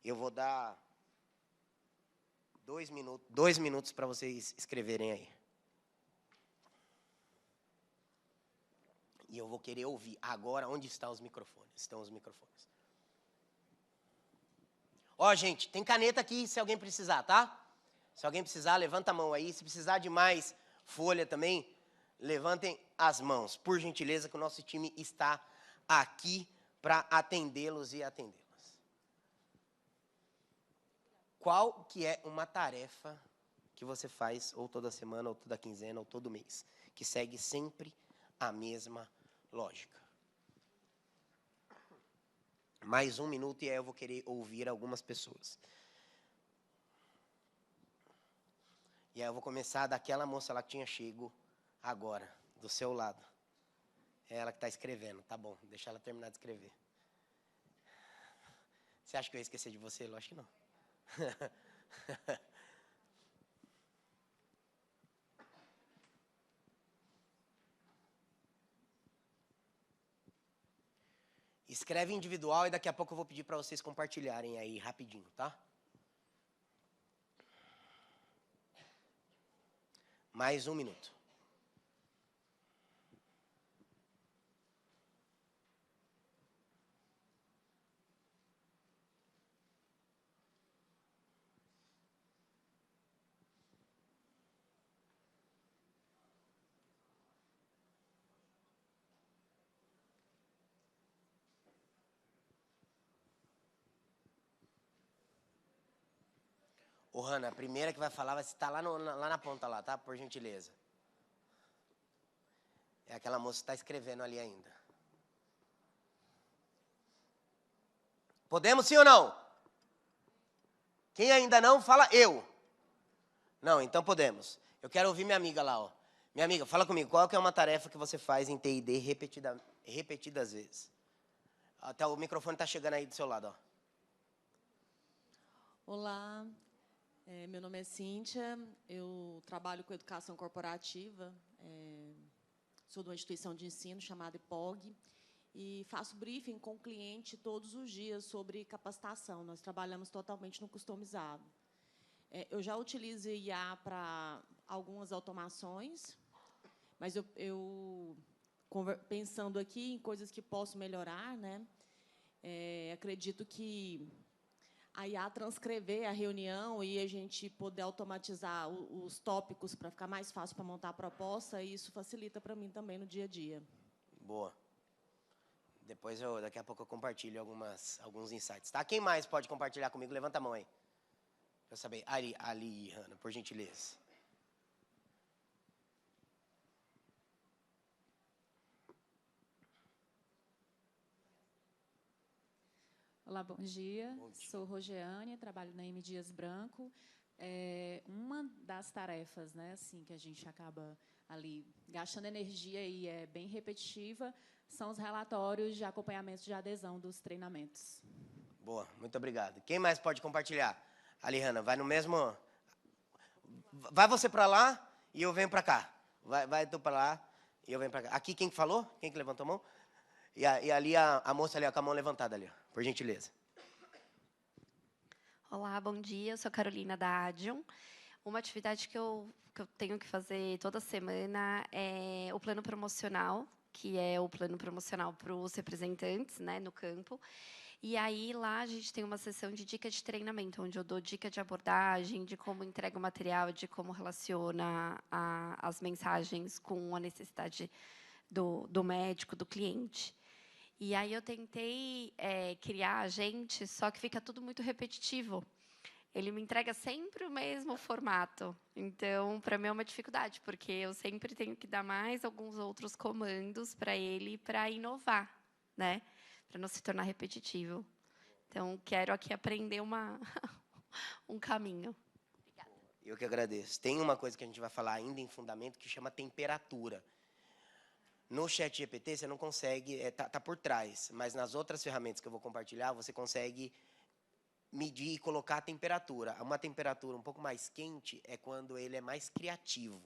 Eu vou dar 2 minutos para vocês escreverem aí. E eu vou querer ouvir. Agora, onde estão os microfones? Estão os microfones. Ó, gente, tem caneta aqui se alguém precisar, tá? Se alguém precisar, levanta a mão aí. Se precisar de mais folha também, levantem as mãos. Por gentileza, que o nosso time está aqui para atendê-los e atendê-las. Qual que é uma tarefa que você faz ou toda semana, ou toda quinzena, ou todo mês, que segue sempre a mesma lógica? Mais 1 minuto e aí eu vou querer ouvir algumas pessoas. E aí eu vou começar daquela moça lá que tinha chego agora, do seu lado. É ela que está escrevendo. Tá bom, deixa ela terminar de escrever. Você acha que eu ia esquecer de você? Lógico que não. Escreve individual e daqui a pouco eu vou pedir para vocês compartilharem aí rapidinho, tá? Mais 1 minuto. Ô, Hanna, a primeira que vai falar vai estar lá na ponta lá, tá? Por gentileza. É aquela moça que está escrevendo ali ainda. Podemos sim ou não? Quem ainda não, fala eu. Não, então podemos. Eu quero ouvir minha amiga lá, ó. Minha amiga, fala comigo. Qual que é uma tarefa que você faz em TID repetidas vezes? Até o microfone está chegando aí do seu lado. Ó. Olá, meu nome é Cíntia, eu trabalho com educação corporativa, sou de uma instituição de ensino chamada IPOG, e faço briefing com o cliente todos os dias sobre capacitação. Nós trabalhamos totalmente no customizado. Eu já utilizo IA para algumas automações, mas pensando aqui em coisas que posso melhorar, né? Acredito que a IA transcrever a reunião e a gente poder automatizar os tópicos para ficar mais fácil para montar a proposta, e isso facilita para mim também no dia a dia. Boa. Depois, daqui a pouco, eu compartilho alguns insights. Tá? Quem mais pode compartilhar comigo? Levanta a mão aí. Para eu saber. Ali, Hanna, por gentileza. Olá, bom dia. Sou Rogeane, trabalho na M. Dias Branco. Uma das tarefas, né, assim, que a gente acaba ali gastando energia e é bem repetitiva, são os relatórios de acompanhamento de adesão dos treinamentos. Boa, muito obrigado. Quem mais pode compartilhar? Ali, Hanna, vai no mesmo... Vai você para lá e eu venho para cá. Vai tu para lá e eu venho para cá. Aqui, quem que falou? Quem que levantou a mão? E ali, a moça ali, ó, com a mão levantada ali, ó, por gentileza. Olá, bom dia. Eu sou Carolina da Adium. Uma atividade que eu tenho que fazer toda semana é o plano promocional, que é o plano promocional para os representantes, né, no campo. E aí, lá, a gente tem uma sessão de dica de treinamento, onde eu dou dica de abordagem, de como entrega o material, de como relaciona as mensagens com a necessidade do médico, do cliente. E aí eu tentei criar agente, só que fica tudo muito repetitivo. Ele me entrega sempre o mesmo formato. Então, para mim é uma dificuldade, porque eu sempre tenho que dar mais alguns outros comandos para ele para inovar, né? Para não se tornar repetitivo. Então, quero aqui aprender um caminho. Obrigada. Eu que agradeço. Tem uma coisa que a gente vai falar ainda em fundamento que chama temperatura. No ChatGPT, você não consegue, tá por trás, mas nas outras ferramentas que eu vou compartilhar, você consegue medir e colocar a temperatura. Uma temperatura um pouco mais quente é quando ele é mais criativo.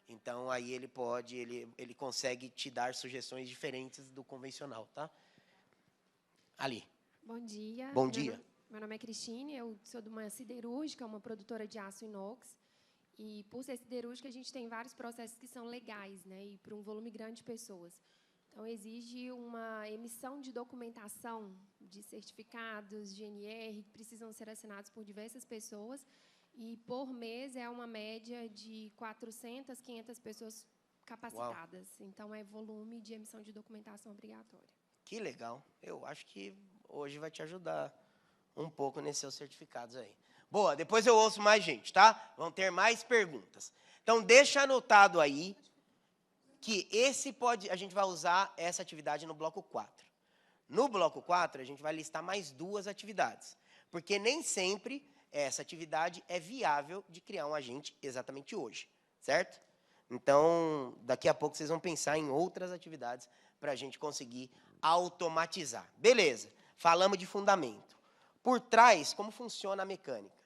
Então, aí ele consegue te dar sugestões diferentes do convencional, tá? Ali. Bom dia. Bom dia. Meu nome é Cristine, eu sou de uma siderúrgica, uma produtora de aço inox. E, por ser siderúrgica, a gente tem vários processos que são legais, né, e para um volume grande de pessoas. Então, exige uma emissão de documentação de certificados, GNR, que precisam ser assinados por diversas pessoas. E, por mês, é uma média de 400, 500 pessoas capacitadas. Uau. Então, é volume de emissão de documentação obrigatória. Que legal. Eu acho que hoje vai te ajudar um pouco nesses seus certificados aí. Boa, depois eu ouço mais gente, tá? Vão ter mais perguntas. Então, deixa anotado aí que a gente vai usar essa atividade no bloco 4. No bloco 4, a gente vai listar mais 2 atividades, porque nem sempre essa atividade é viável de criar um agente exatamente hoje, certo? Então, daqui a pouco vocês vão pensar em outras atividades para a gente conseguir automatizar. Beleza, falamos de fundamento. Por trás, como funciona a mecânica?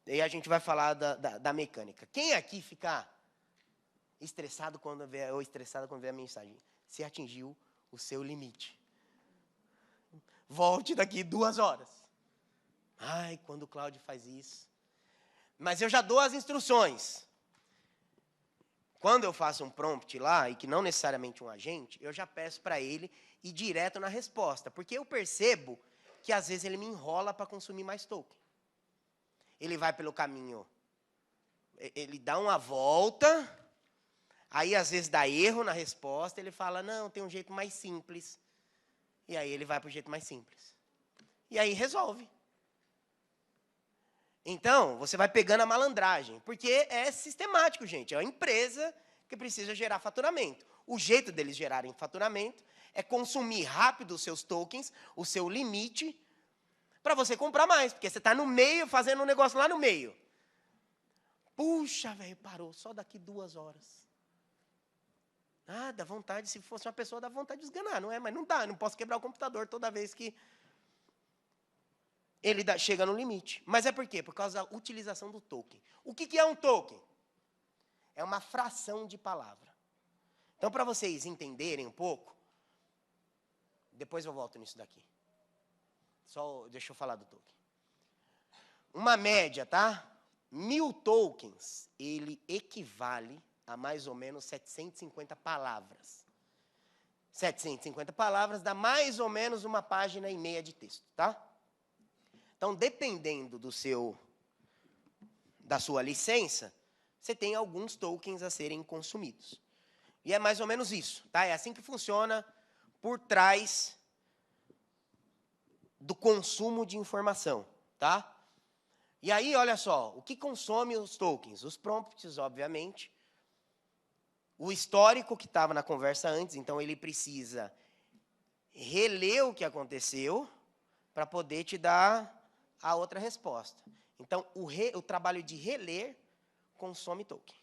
E a gente vai falar da mecânica. Quem aqui fica estressado quando vê a mensagem? Você atingiu o seu limite. Volte daqui 2 horas. Ai, quando o Cláudio faz isso. Mas eu já dou as instruções. Quando eu faço um prompt lá, e que não necessariamente um agente, eu já peço para ele ir direto na resposta. Porque eu percebo que, às vezes, ele me enrola para consumir mais token. Ele vai pelo caminho, ele dá uma volta, aí, às vezes, dá erro na resposta, ele fala, não, tem um jeito mais simples. E aí, ele vai para o jeito mais simples. E aí, resolve. Então, você vai pegando a malandragem, porque é sistemático, gente. É uma empresa que precisa gerar faturamento. O jeito deles gerarem faturamento é consumir rápido os seus tokens, o seu limite, para você comprar mais, porque você está no meio, fazendo um negócio lá no meio. Puxa, velho, parou, só daqui 2 horas. Ah, dá vontade, se fosse uma pessoa, dá vontade de esganar, não é? Mas não dá, eu não posso quebrar o computador toda vez que ele chega no limite. Mas é por quê? Por causa da utilização do token. O que é um token? É uma fração de palavra. Então, para vocês entenderem um pouco, depois eu volto nisso daqui. Só deixa eu falar do token. Uma média, tá? 1000 tokens, ele equivale a mais ou menos 750 palavras. 750 palavras dá mais ou menos uma página e meia de texto, tá? Então, dependendo da sua licença, você tem alguns tokens a serem consumidos. E é mais ou menos isso, tá? É assim que funciona por trás do consumo de informação, tá? E aí, olha só, o que consome os tokens? Os prompts, obviamente. O histórico que estava na conversa antes, então ele precisa reler o que aconteceu para poder te dar a outra resposta. Então, o trabalho de reler consome token.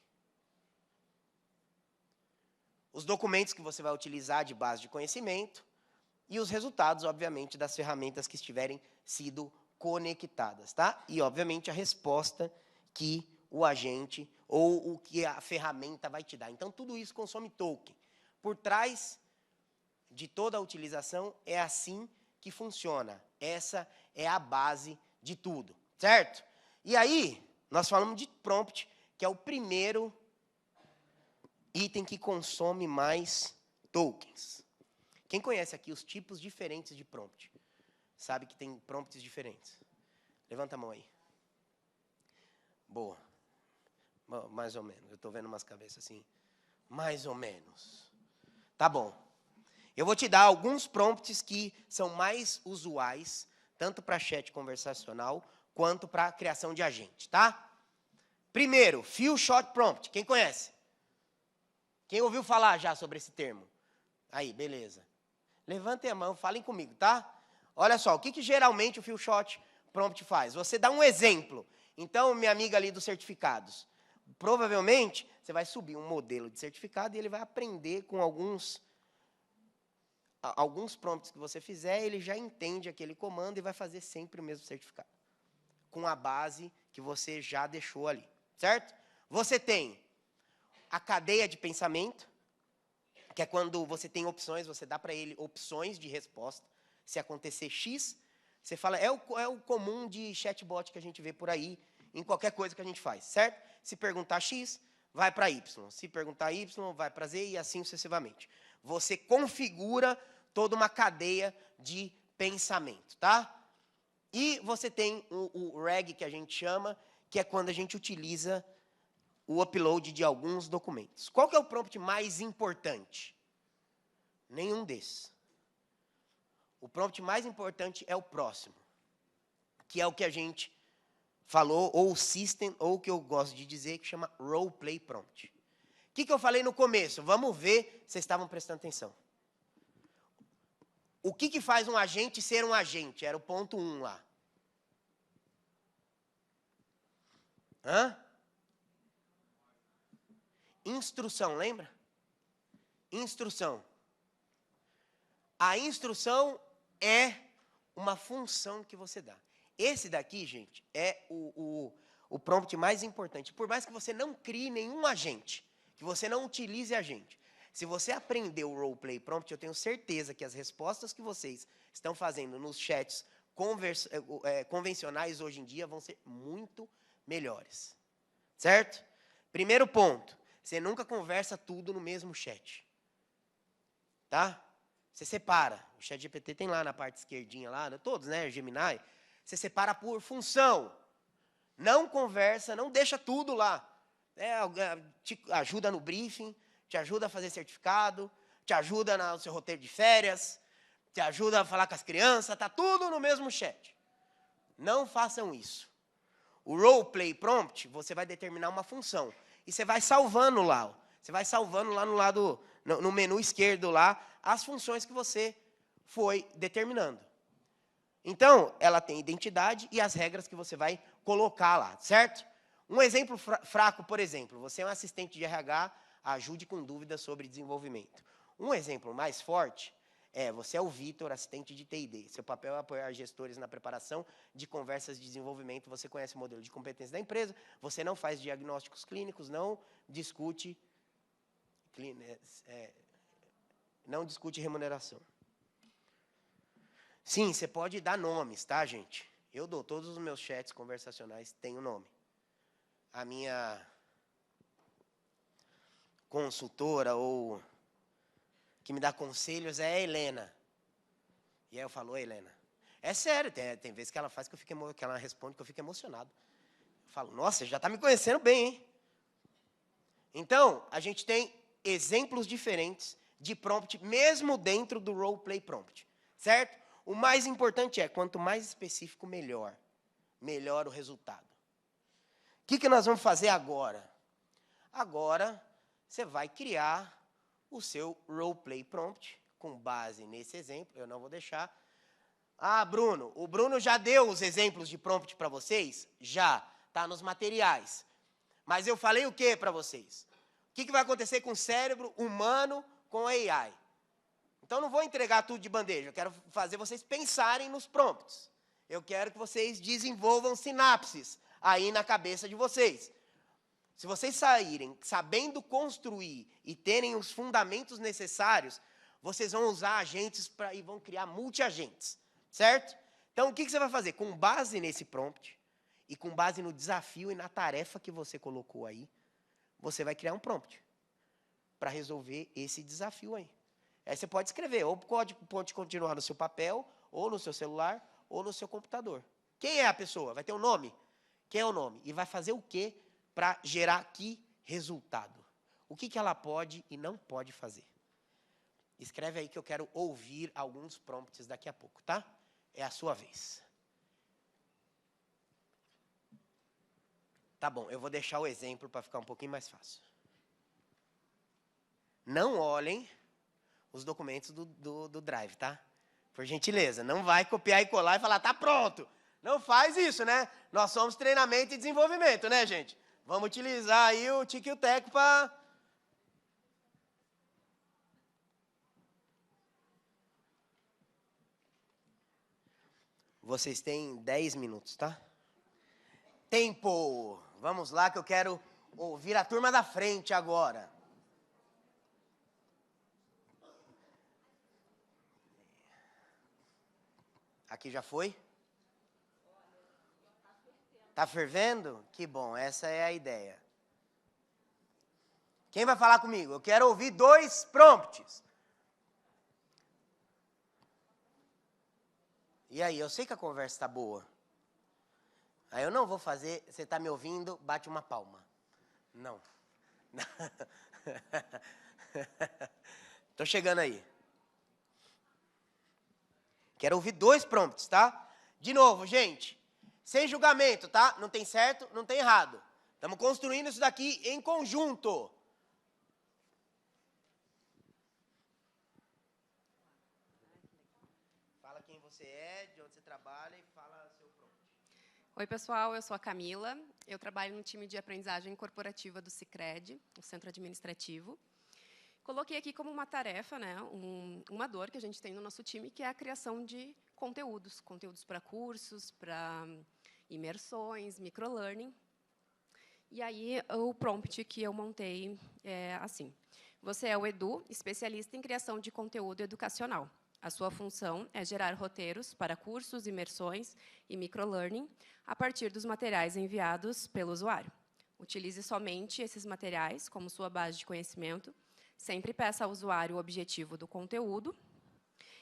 Os documentos que você vai utilizar de base de conhecimento e os resultados, obviamente, das ferramentas que estiverem sido conectadas, tá? E, obviamente, a resposta que o agente ou o que a ferramenta vai te dar. Então, tudo isso consome token. Por trás de toda a utilização, é assim que funciona. Essa é a base de tudo, certo? E aí, nós falamos de prompt, que é o primeiro item que consome mais tokens. Quem conhece aqui os tipos diferentes de prompt? Sabe que tem prompts diferentes. Levanta a mão aí. Boa. Mais ou menos. Eu estou vendo umas cabeças assim. Mais ou menos. Tá bom. Eu vou te dar alguns prompts que são mais usuais, tanto para chat conversacional, quanto para criação de agente, tá? Primeiro, Few Shot Prompt. Quem conhece? Quem ouviu falar já sobre esse termo? Aí, beleza. Levantem a mão, falem comigo, tá? Olha só, o que geralmente o Few Shot Prompt faz? Você dá um exemplo. Então, minha amiga ali dos certificados, provavelmente você vai subir um modelo de certificado e ele vai aprender com alguns prompts que você fizer, ele já entende aquele comando e vai fazer sempre o mesmo certificado, com a base que você já deixou ali, certo? Você tem a cadeia de pensamento, que é quando você tem opções, você dá para ele opções de resposta. Se acontecer X, você fala, é o comum de chatbot que a gente vê por aí, em qualquer coisa que a gente faz, certo? Se perguntar X, vai para Y. Se perguntar Y, vai para Z e assim sucessivamente. Você configura toda uma cadeia de pensamento, tá? E você tem o RAG, que a gente chama, que é quando a gente utiliza o upload de alguns documentos. Qual que é o prompt mais importante? Nenhum desses. O prompt mais importante é o próximo, que é o que a gente falou, ou system, ou o que eu gosto de dizer, que chama role play prompt. O que eu falei no começo? Vamos ver se vocês estavam prestando atenção. O que faz um agente ser um agente? Era o ponto 1 lá. Hã? Instrução, lembra? Instrução. A instrução é uma função que você dá. Esse daqui, gente, é o prompt mais importante. Por mais que você não crie nenhum agente, que você não utilize agente, se você aprender o roleplay prompt, eu tenho certeza que as respostas que vocês estão fazendo nos chats convencionais hoje em dia vão ser muito melhores. Certo? Primeiro ponto, você nunca conversa tudo no mesmo chat. Tá? Você separa. O ChatGPT tem lá na parte esquerdinha, lá, todos, né? Gemini. Você separa por função. Não conversa, não deixa tudo lá. Te ajuda no briefing, te ajuda a fazer certificado, te ajuda no seu roteiro de férias, te ajuda a falar com as crianças, tá tudo no mesmo chat. Não façam isso. O roleplay prompt, você vai determinar uma função. E você vai salvando lá. Você vai salvando lá no lado, no menu esquerdo lá, as funções que você foi determinando. Então, ela tem identidade e as regras que você vai colocar lá, certo? Um exemplo fraco, por exemplo, você é um assistente de RH ajude com dúvidas sobre desenvolvimento. Um exemplo mais forte você é o Vitor, assistente de T&D. Seu papel é apoiar gestores na preparação de conversas de desenvolvimento. Você conhece o modelo de competência da empresa, você não faz diagnósticos clínicos, não discute remuneração. Sim, você pode dar nomes, tá, gente? Eu dou, todos os meus chats conversacionais têm um nome. A minha consultora ou que me dá conselhos é a Helena. E aí eu falo, Helena. É sério, tem vezes que ela faz que ela responde que eu fico emocionado. Eu falo, nossa, você já está me conhecendo bem, hein? Então, a gente tem exemplos diferentes de prompt, mesmo dentro do roleplay prompt, certo? O mais importante é, quanto mais específico, melhor. Melhor o resultado. O que nós vamos fazer agora? Agora, você vai criar o seu roleplay prompt, com base nesse exemplo. Eu não vou deixar. Ah, Bruno, o Bruno já deu os exemplos de prompt para vocês? Já, está nos materiais. Mas eu falei o que para vocês? O que vai acontecer com o cérebro humano com a AI? Então, não vou entregar tudo de bandeja. Eu quero fazer vocês pensarem nos prompts. Eu quero que vocês desenvolvam sinapses aí na cabeça de vocês. Se vocês saírem sabendo construir e terem os fundamentos necessários, vocês vão usar agentes e vão criar multi-agentes, certo? Então, o que você vai fazer? Com base nesse prompt e com base no desafio e na tarefa que você colocou aí, você vai criar um prompt para resolver esse desafio aí. Aí você pode escrever, ou pode continuar no seu papel, ou no seu celular, ou no seu computador. Quem é a pessoa? Vai ter um nome? Quem é o nome? E vai fazer o quê para gerar que resultado? O que ela pode e não pode fazer? Escreve aí que eu quero ouvir alguns prompts daqui a pouco, tá? É a sua vez. Tá bom, eu vou deixar o exemplo para ficar um pouquinho mais fácil. Não olhem os documentos do Drive, tá? Por gentileza, não vai copiar e colar e falar, tá pronto. Não faz isso, né? Nós somos treinamento e desenvolvimento, né, gente? Vamos utilizar aí o Tic e o Teco para... Vocês têm 10 minutos, tá? Tempo! Vamos lá que eu quero ouvir a turma da frente agora. Aqui já foi? Tá fervendo? Que bom, essa é a ideia. Quem vai falar comigo? Eu quero ouvir 2 prompts. E aí, eu sei que a conversa está boa. Aí eu não vou fazer, você está me ouvindo, bate uma palma. Não. Estou chegando aí. Quero ouvir 2 prompts, tá? De novo, gente. Sem julgamento, tá? Não tem certo, não tem errado. Estamos construindo isso daqui em conjunto. Fala quem você é, de onde você trabalha e fala seu prompt. Oi, pessoal. Eu sou a Camila. Eu trabalho no time de aprendizagem corporativa do Sicredi, o Centro Administrativo. Coloquei aqui como uma tarefa, né, uma dor que a gente tem no nosso time, que é a criação de conteúdos para cursos, para imersões, microlearning. E aí, o prompt que eu montei é assim. Você é o Edu, especialista em criação de conteúdo educacional. A sua função é gerar roteiros para cursos, imersões e microlearning a partir dos materiais enviados pelo usuário. Utilize somente esses materiais como sua base de conhecimento. Sempre peça ao usuário o objetivo do conteúdo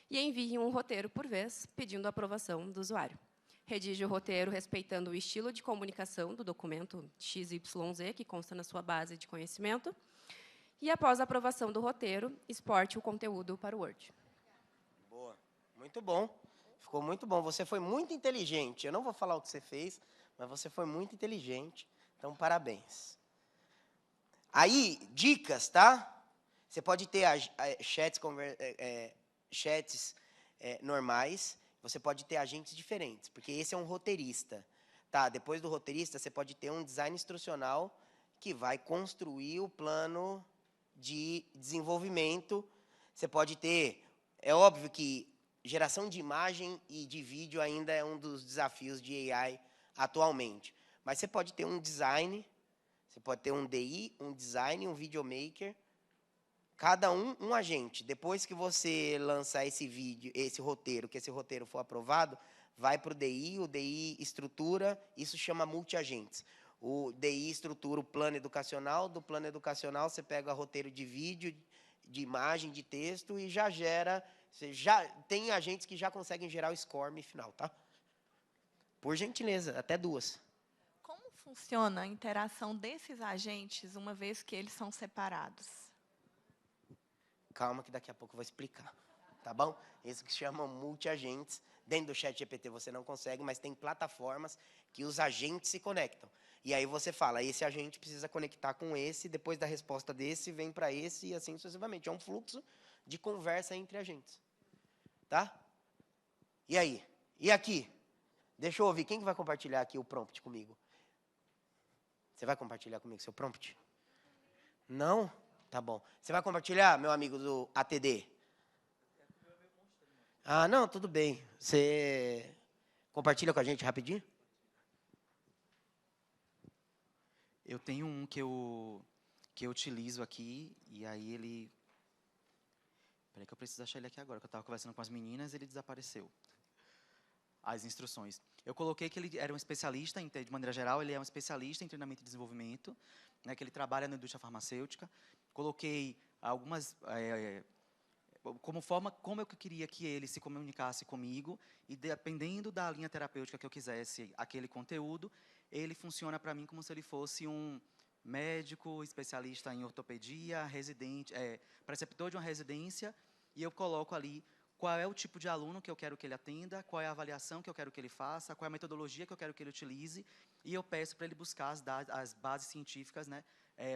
e envie um roteiro por vez, pedindo a aprovação do usuário. Redige o roteiro respeitando o estilo de comunicação do documento XYZ, que consta na sua base de conhecimento. E, após a aprovação do roteiro, exporte o conteúdo para o Word. Boa. Muito bom. Ficou muito bom. Você foi muito inteligente. Eu não vou falar o que você fez, mas você foi muito inteligente. Então, parabéns. Aí, dicas, tá? Você pode ter chats normais, você pode ter agentes diferentes, porque esse é um roteirista. Tá? Depois do roteirista, você pode ter um design instrucional que vai construir o plano de desenvolvimento. Você pode ter... É óbvio que geração de imagem e de vídeo ainda é um dos desafios de AI atualmente. Mas você pode ter um design, você pode ter um DI, um design, um videomaker, cada um agente. Depois que você lançar esse vídeo, esse roteiro, que esse roteiro for aprovado, vai para o DI estrutura, isso chama multi-agentes. O DI estrutura o plano educacional, do plano educacional você pega roteiro de vídeo, de imagem, de texto e já gera... Você já tem agentes que já conseguem gerar o SCORM final, tá? Por gentileza, até 2. Como funciona a interação desses agentes, uma vez que eles são separados? Calma que daqui a pouco eu vou explicar, tá bom? Isso que chamam multi-agentes. Dentro do ChatGPT você não consegue, mas tem plataformas que os agentes se conectam. E aí você fala, esse agente precisa conectar com esse, depois da resposta desse, vem para esse e assim sucessivamente. É um fluxo de conversa entre agentes. Tá? E aí? E aqui? Deixa eu ouvir. Quem que vai compartilhar aqui o prompt comigo? Você vai compartilhar comigo seu prompt? Não? Tá bom. Você vai compartilhar, meu amigo do ATD? Ah, não, tudo bem. Você compartilha com a gente rapidinho? Eu tenho um que eu utilizo aqui, e aí ele... Peraí que eu preciso achar ele aqui agora, que eu estava conversando com as meninas e ele desapareceu. As instruções. Eu coloquei que ele era um especialista, de maneira geral, ele é um especialista em treinamento e desenvolvimento, né, que ele trabalha na indústria farmacêutica. Coloquei algumas... como eu queria que ele se comunicasse comigo, e dependendo da linha terapêutica que eu quisesse aquele conteúdo, ele funciona para mim como se ele fosse um médico, especialista em ortopedia, residente, preceptor de uma residência, e eu coloco ali qual é o tipo de aluno que eu quero que ele atenda, qual é a avaliação que eu quero que ele faça, qual é a metodologia que eu quero que ele utilize, e eu peço para ele buscar as bases científicas, né,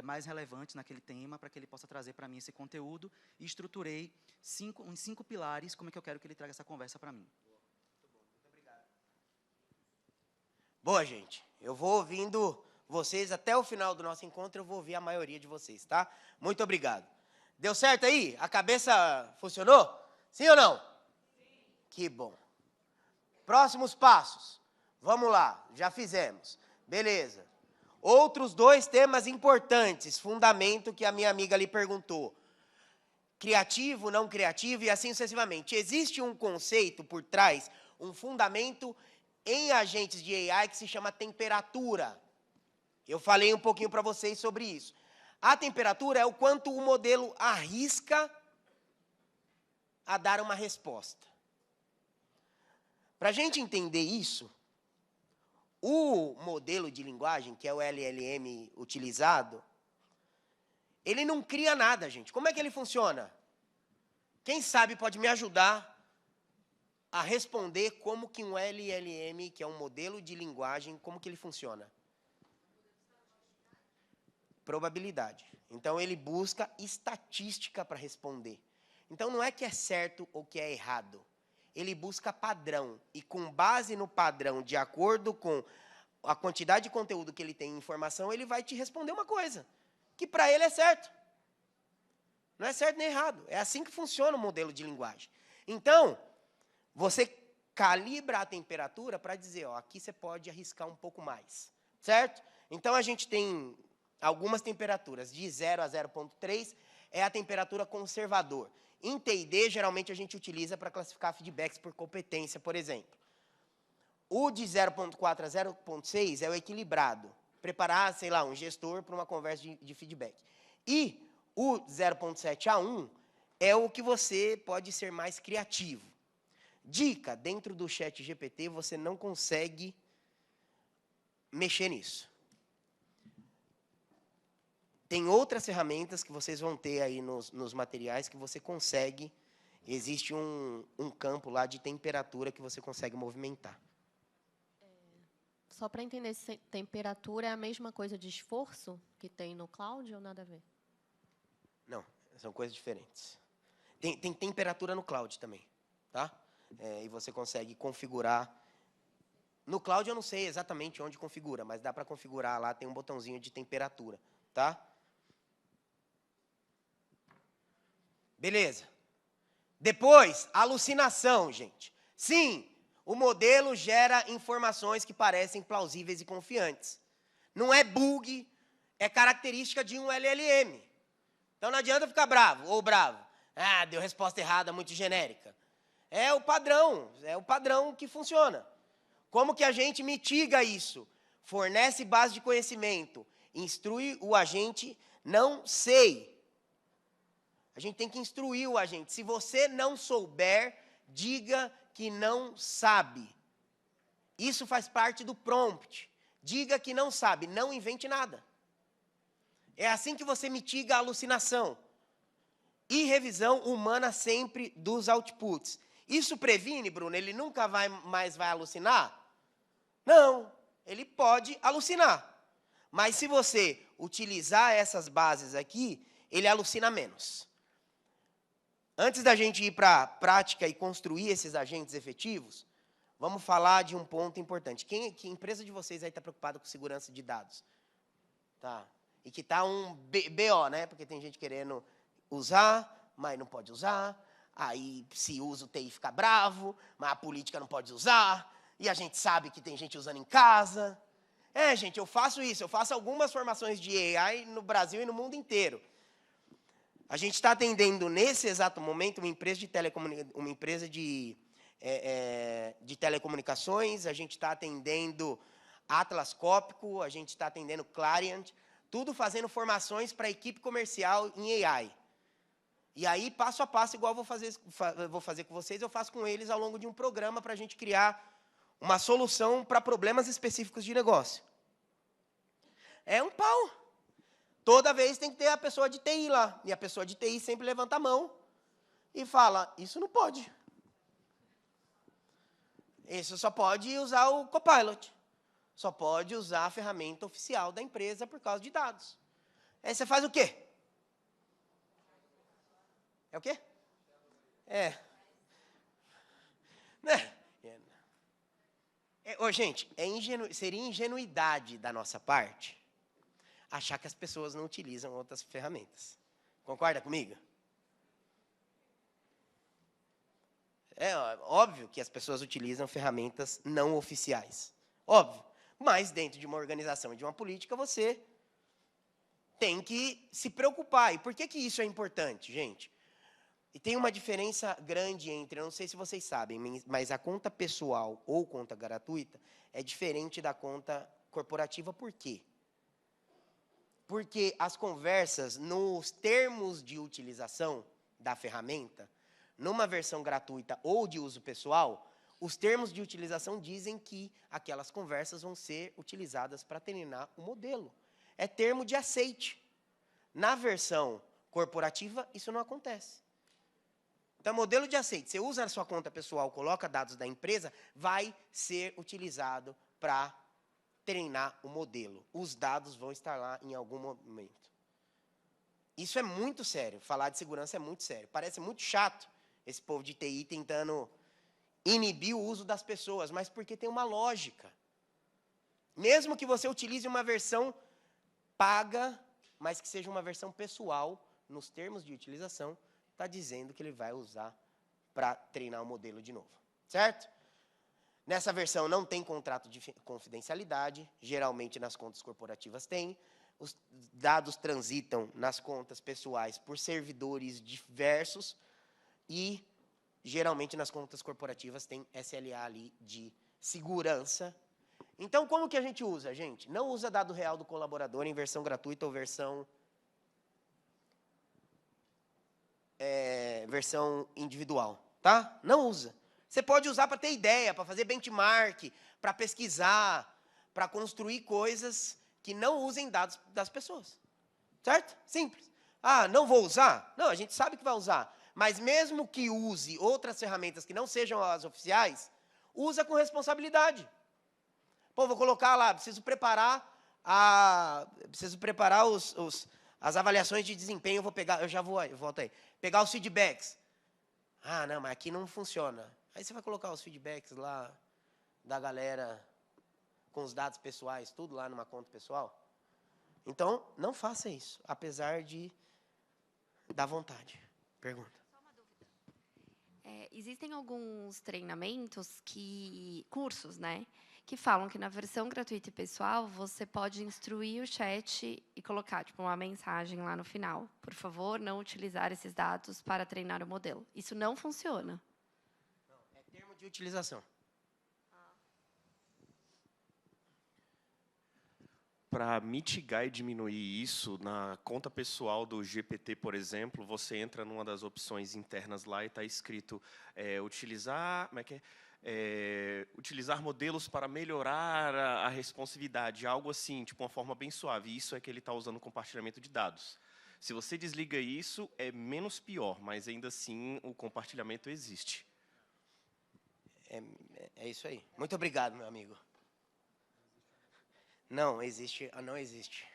mais relevantes naquele tema, para que ele possa trazer para mim esse conteúdo, e estruturei em 5 pilares como é que eu quero que ele traga essa conversa para mim. Muito obrigado. Boa, gente. Eu vou ouvindo vocês até o final do nosso encontro, eu vou ouvir a maioria de vocês, tá? Muito obrigado. Deu certo aí? A cabeça funcionou? Sim ou não? Sim. Que bom. Próximos passos. Vamos lá, já fizemos. Beleza. Outros 2 temas importantes, fundamento que a minha amiga ali perguntou. Criativo, não criativo e assim sucessivamente. Existe um conceito por trás, um fundamento em agentes de AI que se chama temperatura. Eu falei um pouquinho para vocês sobre isso. A temperatura é o quanto o modelo arrisca a dar uma resposta. Para a gente entender isso, o modelo de linguagem, que é o LLM utilizado, ele não cria nada, gente. Como é que ele funciona? Quem sabe pode me ajudar a responder como que um LLM, que é um modelo de linguagem, como que ele funciona? Probabilidade. Então, ele busca estatística para responder. Então, não é que é certo ou que é errado. Ele busca padrão. E, com base no padrão, de acordo com a quantidade de conteúdo que ele tem em informação, ele vai te responder uma coisa, que para ele é certo. Não é certo nem errado. É assim que funciona o modelo de linguagem. Então, você calibra a temperatura para dizer, ó, aqui você pode arriscar um pouco mais. Certo? Então, a gente tem algumas temperaturas. De 0 a 0,3 é a temperatura conservador. Em T&D, geralmente, a gente utiliza para classificar feedbacks por competência, por exemplo. O de 0,4 a 0,6 é o equilibrado. Preparar, sei lá, um gestor para uma conversa de feedback. E o 0,7 a 1 é o que você pode ser mais criativo. Dica, dentro do ChatGPT, você não consegue mexer nisso. Tem outras ferramentas que vocês vão ter aí nos materiais que você consegue, existe um campo lá de temperatura que você consegue movimentar. Só para entender se temperatura é a mesma coisa de esforço que tem no cloud ou nada a ver? Não, são coisas diferentes. Tem temperatura no cloud também, tá? E você consegue configurar. No cloud eu não sei exatamente onde configura, mas dá para configurar lá, tem um botãozinho de temperatura, tá? Beleza. Depois, alucinação, gente. Sim, o modelo gera informações que parecem plausíveis e confiantes. Não é bug, é característica de um LLM. Então não adianta ficar bravo ou bravo. Ah, deu resposta errada, muito genérica. É o padrão que funciona. Como que a gente mitiga isso? Fornece base de conhecimento, instrui o agente, não sei. A gente tem que instruir o agente. Se você não souber, diga que não sabe. Isso faz parte do prompt. Diga que não sabe, não invente nada. É assim que você mitiga a alucinação. E revisão humana sempre dos outputs. Isso previne, Bruno? Ele nunca mais vai alucinar? Não, ele pode alucinar. Mas se você utilizar essas bases aqui, ele alucina menos. Antes da gente ir para a prática e construir esses agentes efetivos, vamos falar de um ponto importante. Que empresa de vocês aí está preocupada com segurança de dados? Tá. E que está um BO, né? Porque tem gente querendo usar, mas não pode usar. Aí, se usa o TI, fica bravo, mas a política não pode usar. E a gente sabe que tem gente usando em casa. É, gente, eu faço isso. Eu faço algumas formações de AI no Brasil e no mundo inteiro. A gente está atendendo, nesse exato momento, uma empresa de telecomunicações. A gente está atendendo Atlas Copco. A gente está atendendo Clariant. Tudo fazendo formações para a equipe comercial em AI. E aí, passo a passo, igual eu vou fazer com vocês, eu faço com eles ao longo de um programa para a gente criar uma solução para problemas específicos de negócio. É um pau. Toda vez tem que ter a pessoa de TI lá. E a pessoa de TI sempre levanta a mão e fala, isso não pode. Isso só pode usar o Copilot. Só pode usar a ferramenta oficial da empresa por causa de dados. Aí você faz o quê? É o quê? Né? Gente, seria ingenuidade da nossa parte achar que as pessoas não utilizam outras ferramentas. Concorda comigo? É óbvio que as pessoas utilizam ferramentas não oficiais. Óbvio. Mas dentro de uma organização e de uma política, você tem que se preocupar. E por que isso é importante, gente? E tem uma diferença grande entre, eu não sei se vocês sabem, mas a conta pessoal ou conta gratuita é diferente da conta corporativa. Por quê? Porque as conversas, nos termos de utilização da ferramenta, numa versão gratuita ou de uso pessoal, os termos de utilização dizem que aquelas conversas vão ser utilizadas para treinar o modelo. É termo de aceite. Na versão corporativa, isso não acontece. Então, modelo de aceite, você usa a sua conta pessoal, coloca dados da empresa, vai ser utilizado para treinar o modelo. Os dados vão estar lá em algum momento. Isso é muito sério. Falar de segurança é muito sério. Parece muito chato esse povo de TI tentando inibir o uso das pessoas, mas porque tem uma lógica. Mesmo que você utilize uma versão paga, mas que seja uma versão pessoal, nos termos de utilização, está dizendo que ele vai usar para treinar o modelo de novo. Certo? Nessa versão não tem contrato de confidencialidade, geralmente nas contas corporativas tem. Os dados transitam nas contas pessoais por servidores diversos e, geralmente, nas contas corporativas tem SLA ali de segurança. Então, como que a gente usa, gente? Não usa dado real do colaborador em versão gratuita ou versão individual, tá? Não usa. Você pode usar para ter ideia, para fazer benchmark, para pesquisar, para construir coisas que não usem dados das pessoas. Certo? Simples. Ah, não vou usar? Não, a gente sabe que vai usar. Mas mesmo que use outras ferramentas que não sejam as oficiais, usa com responsabilidade. Pô, vou colocar lá, preciso preparar as avaliações de desempenho, eu volto aí. Pegar os feedbacks. Ah, não, mas aqui não funciona. Aí você vai colocar os feedbacks lá da galera com os dados pessoais, tudo lá numa conta pessoal. Então, não faça isso, apesar de dar vontade. Pergunta. Existem alguns treinamentos cursos, né, que falam que na versão gratuita e pessoal você pode instruir o chat e colocar tipo uma mensagem lá no final. Por favor, não utilizar esses dados para treinar o modelo. Isso não funciona. Não, é termo de utilização. Para mitigar e diminuir isso, na conta pessoal do GPT, por exemplo, você entra numa das opções internas lá e está escrito utilizar, utilizar modelos para melhorar a responsividade, algo assim, tipo uma forma bem suave. Isso é que ele está usando compartilhamento de dados. Se você desliga isso, é menos pior, mas ainda assim o compartilhamento existe. É isso aí. Muito obrigado, meu amigo. Não existe, não existe.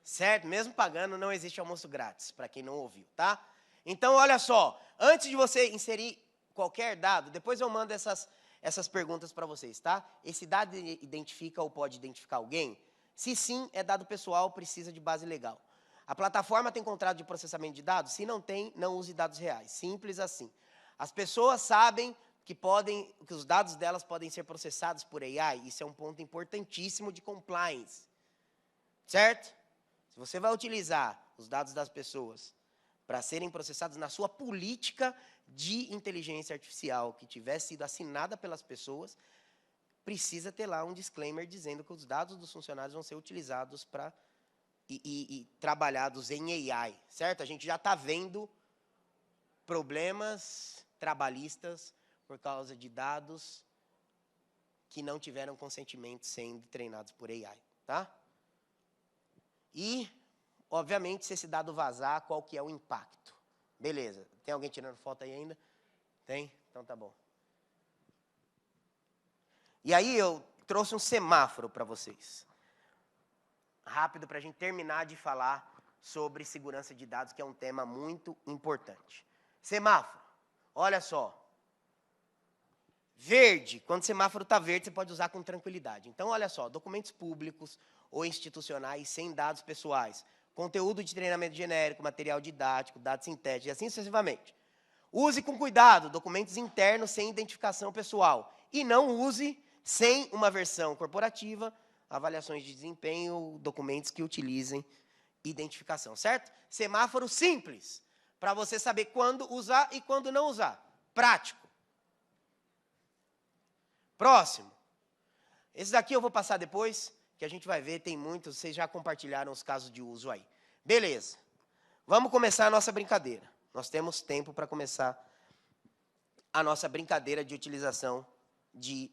Certo? Mesmo pagando, não existe almoço grátis, para quem não ouviu, tá? Então, olha só, antes de você inserir qualquer dado, depois eu mando essas perguntas para vocês, tá? Esse dado identifica ou pode identificar alguém? Se sim, é dado pessoal, precisa de base legal. A plataforma tem contrato de processamento de dados? Se não tem, não use dados reais. Simples assim. As pessoas sabem que os dados delas podem ser processados por AI. Isso é um ponto importantíssimo de compliance. Certo? Se você vai utilizar os dados das pessoas para serem processados na sua política de inteligência artificial que tiver sido assinada pelas pessoas, precisa ter lá um disclaimer dizendo que os dados dos funcionários vão ser utilizados e trabalhados em AI. Certo? A gente já está vendo problemas trabalhistas por causa de dados que não tiveram consentimento sendo treinados por AI, tá? E, obviamente, se esse dado vazar, qual que é o impacto? Beleza. Tem alguém tirando foto aí ainda? Tem? Então tá bom. E aí eu trouxe um semáforo para vocês. Rápido, para a gente terminar de falar sobre segurança de dados, que é um tema muito importante. Semáforo. Olha só. Verde, quando o semáforo está verde, você pode usar com tranquilidade. Então, olha só, documentos públicos ou institucionais sem dados pessoais, conteúdo de treinamento genérico, material didático, dados sintéticos, e assim sucessivamente. Use com cuidado documentos internos sem identificação pessoal. E não use sem uma versão corporativa, avaliações de desempenho, documentos que utilizem identificação, certo? Semáforo simples, para você saber quando usar e quando não usar. Prático. Próximo. Esse daqui eu vou passar depois, que a gente vai ver, tem muitos, vocês já compartilharam os casos de uso aí. Beleza. Vamos começar a nossa brincadeira. Nós temos tempo para começar a nossa brincadeira de utilização de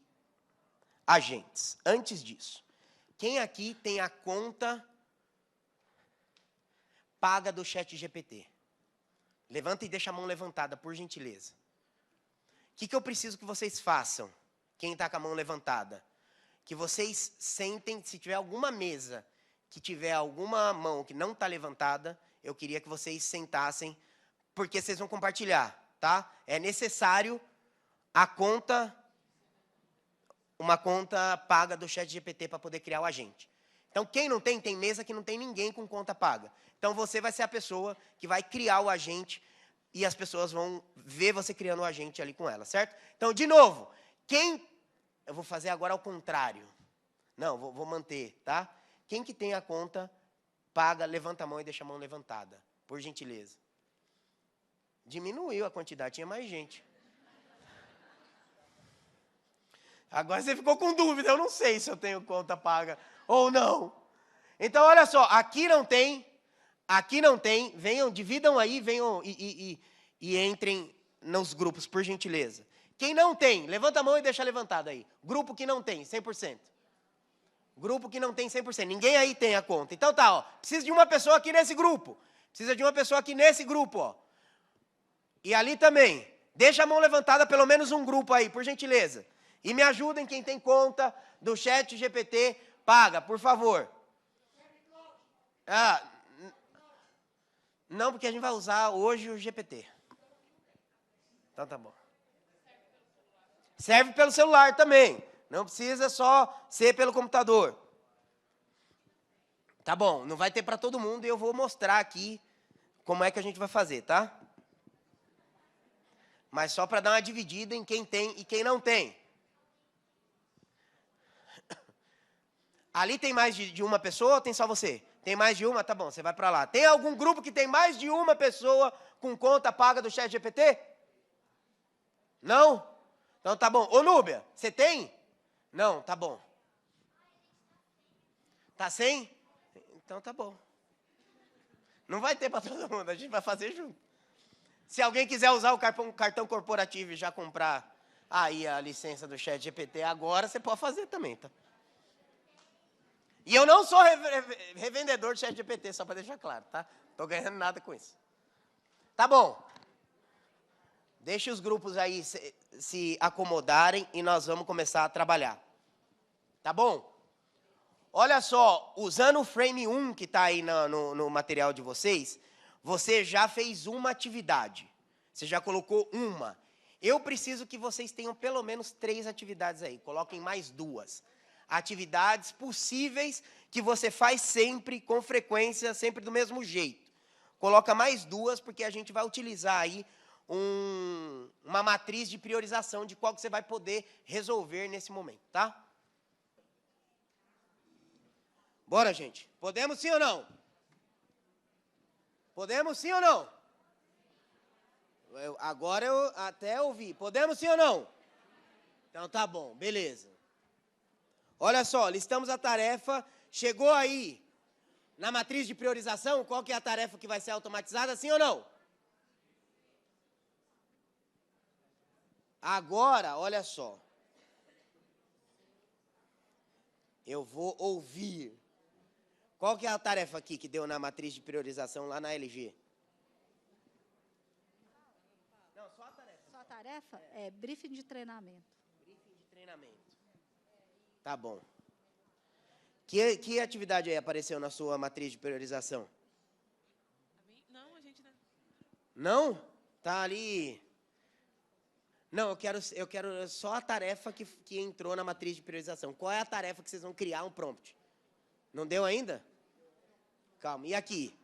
agentes. Antes disso, quem aqui tem a conta paga do ChatGPT? Levanta e deixa a mão levantada, por gentileza. O que eu preciso que vocês façam? Quem está com a mão levantada? Que vocês sentem, se tiver alguma mesa que tiver alguma mão que não está levantada, eu queria que vocês sentassem, porque vocês vão compartilhar, tá? É necessário uma conta paga do ChatGPT para poder criar o agente. Então, quem não tem, tem mesa que não tem ninguém com conta paga. Então, você vai ser a pessoa que vai criar o agente e as pessoas vão ver você criando o agente ali com ela, certo? Então, de novo, eu vou fazer agora ao contrário. Não, vou manter, tá? Quem que tem a conta paga, levanta a mão e deixa a mão levantada, por gentileza. Diminuiu a quantidade, tinha mais gente. Agora você ficou com dúvida, eu não sei se eu tenho conta paga ou não. Então, olha só, aqui não tem, venham, dividam aí, venham e entrem nos grupos, por gentileza. Quem não tem, levanta a mão e deixa levantado aí. Grupo que não tem, 100%. Grupo que não tem 100%. Ninguém aí tem a conta. Então tá, ó. Precisa de uma pessoa aqui nesse grupo. Precisa de uma pessoa aqui nesse grupo, ó. E ali também. Deixa a mão levantada, pelo menos um grupo aí, por gentileza. E me ajudem quem tem conta do ChatGPT paga, por favor. Não, porque a gente vai usar hoje o GPT. Então tá bom. Serve pelo celular também. Não precisa só ser pelo computador. Tá bom, não vai ter para todo mundo e eu vou mostrar aqui como é que a gente vai fazer, tá? Mas só para dar uma dividida em quem tem e quem não tem. Ali tem mais de uma pessoa ou tem só você? Tem mais de uma? Tá bom, você vai para lá. Tem algum grupo que tem mais de uma pessoa com conta paga do ChatGPT? Não? Então tá bom. Ô, Núbia, você tem? Não, tá bom. Tá sem? Então tá bom. Não vai ter para todo mundo, a gente vai fazer junto. Se alguém quiser usar o cartão corporativo e já comprar aí a licença do ChatGPT agora, você pode fazer também, tá? E eu não sou revendedor do ChatGPT, só para deixar claro, tá? Tô ganhando nada com isso. Tá bom. Deixe os grupos aí se acomodarem e nós vamos começar a trabalhar. Tá bom? Olha só, usando o frame 1 que está aí no material de vocês, você já fez uma atividade. Você já colocou uma. Eu preciso que vocês tenham pelo menos 3 atividades aí. Coloquem mais 2. Atividades possíveis que você faz sempre, com frequência, sempre do mesmo jeito. Coloca mais 2, porque a gente vai utilizar aí uma matriz de priorização de qual que você vai poder resolver nesse momento, tá? Bora, gente. Podemos sim ou não? Podemos sim ou não? Agora eu até ouvi. Podemos sim ou não? Então tá bom, beleza. Olha só, listamos a tarefa. Chegou aí na matriz de priorização, qual que é a tarefa que vai ser automatizada, sim ou não? Agora, olha só. Eu vou ouvir. Qual que é a tarefa aqui que deu na matriz de priorização lá na LG? Não, só a tarefa. Só a tarefa é briefing de treinamento. Briefing de treinamento. Tá bom. Que atividade aí apareceu na sua matriz de priorização? Não, a gente não. Não? Tá ali. Não, eu quero só a tarefa que entrou na matriz de priorização. Qual é a tarefa que vocês vão criar um prompt? Não deu ainda? Calma. E aqui?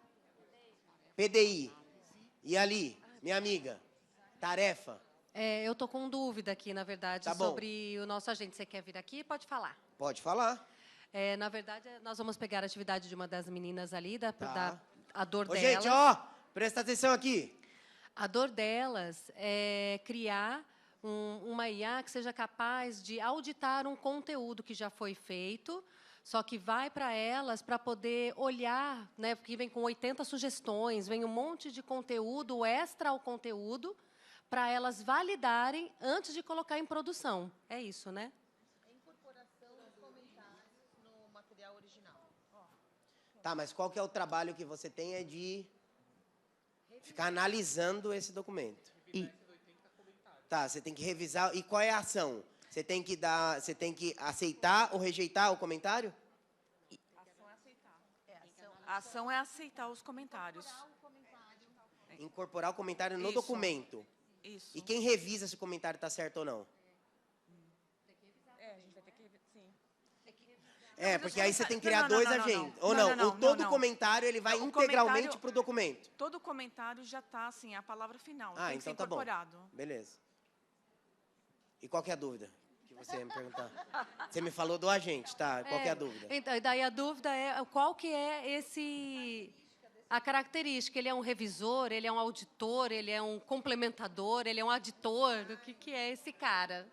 PDI. E ali, minha amiga? Tarefa. Eu tô com dúvida aqui, na verdade, Tá bom. sobre o nosso agente. Você quer vir aqui? Pode falar. Pode falar. Na verdade, nós vamos pegar a atividade de uma das meninas ali, Tá. a dor Ô, delas. gente, ó, presta atenção aqui. A dor delas é criar uma IA que seja capaz de auditar um conteúdo que já foi feito, só que vai para elas para poder olhar, né, porque vem com 80 sugestões, vem um monte de conteúdo extra ao conteúdo, para elas validarem antes de colocar em produção. É isso, né? Tá, mas qual que é o trabalho que você tem é de ficar analisando esse documento. Tá, você tem que revisar. E qual é a ação? Você tem que aceitar ou rejeitar o comentário? A ação é aceitar os comentários. Incorporar o comentário no Isso. documento. Isso. E quem revisa se o comentário está certo ou não? A gente vai ter que sim. Porque aí você tem que criar Não, dois não, não, agentes. não. Ou Não, não? não, Todo não. comentário ele vai O integralmente comentário- para o documento. Todo comentário já está, assim, a palavra final. Ah, tem que ser então tá bom. incorporado. Beleza. E qual que é a dúvida que você ia me perguntar? Você me falou do agente, tá? Qual que é a dúvida? Então, e daí a dúvida é qual que é a característica. Ele é um revisor, ele é um auditor, ele é um complementador, ele é um aditor. O que é esse cara?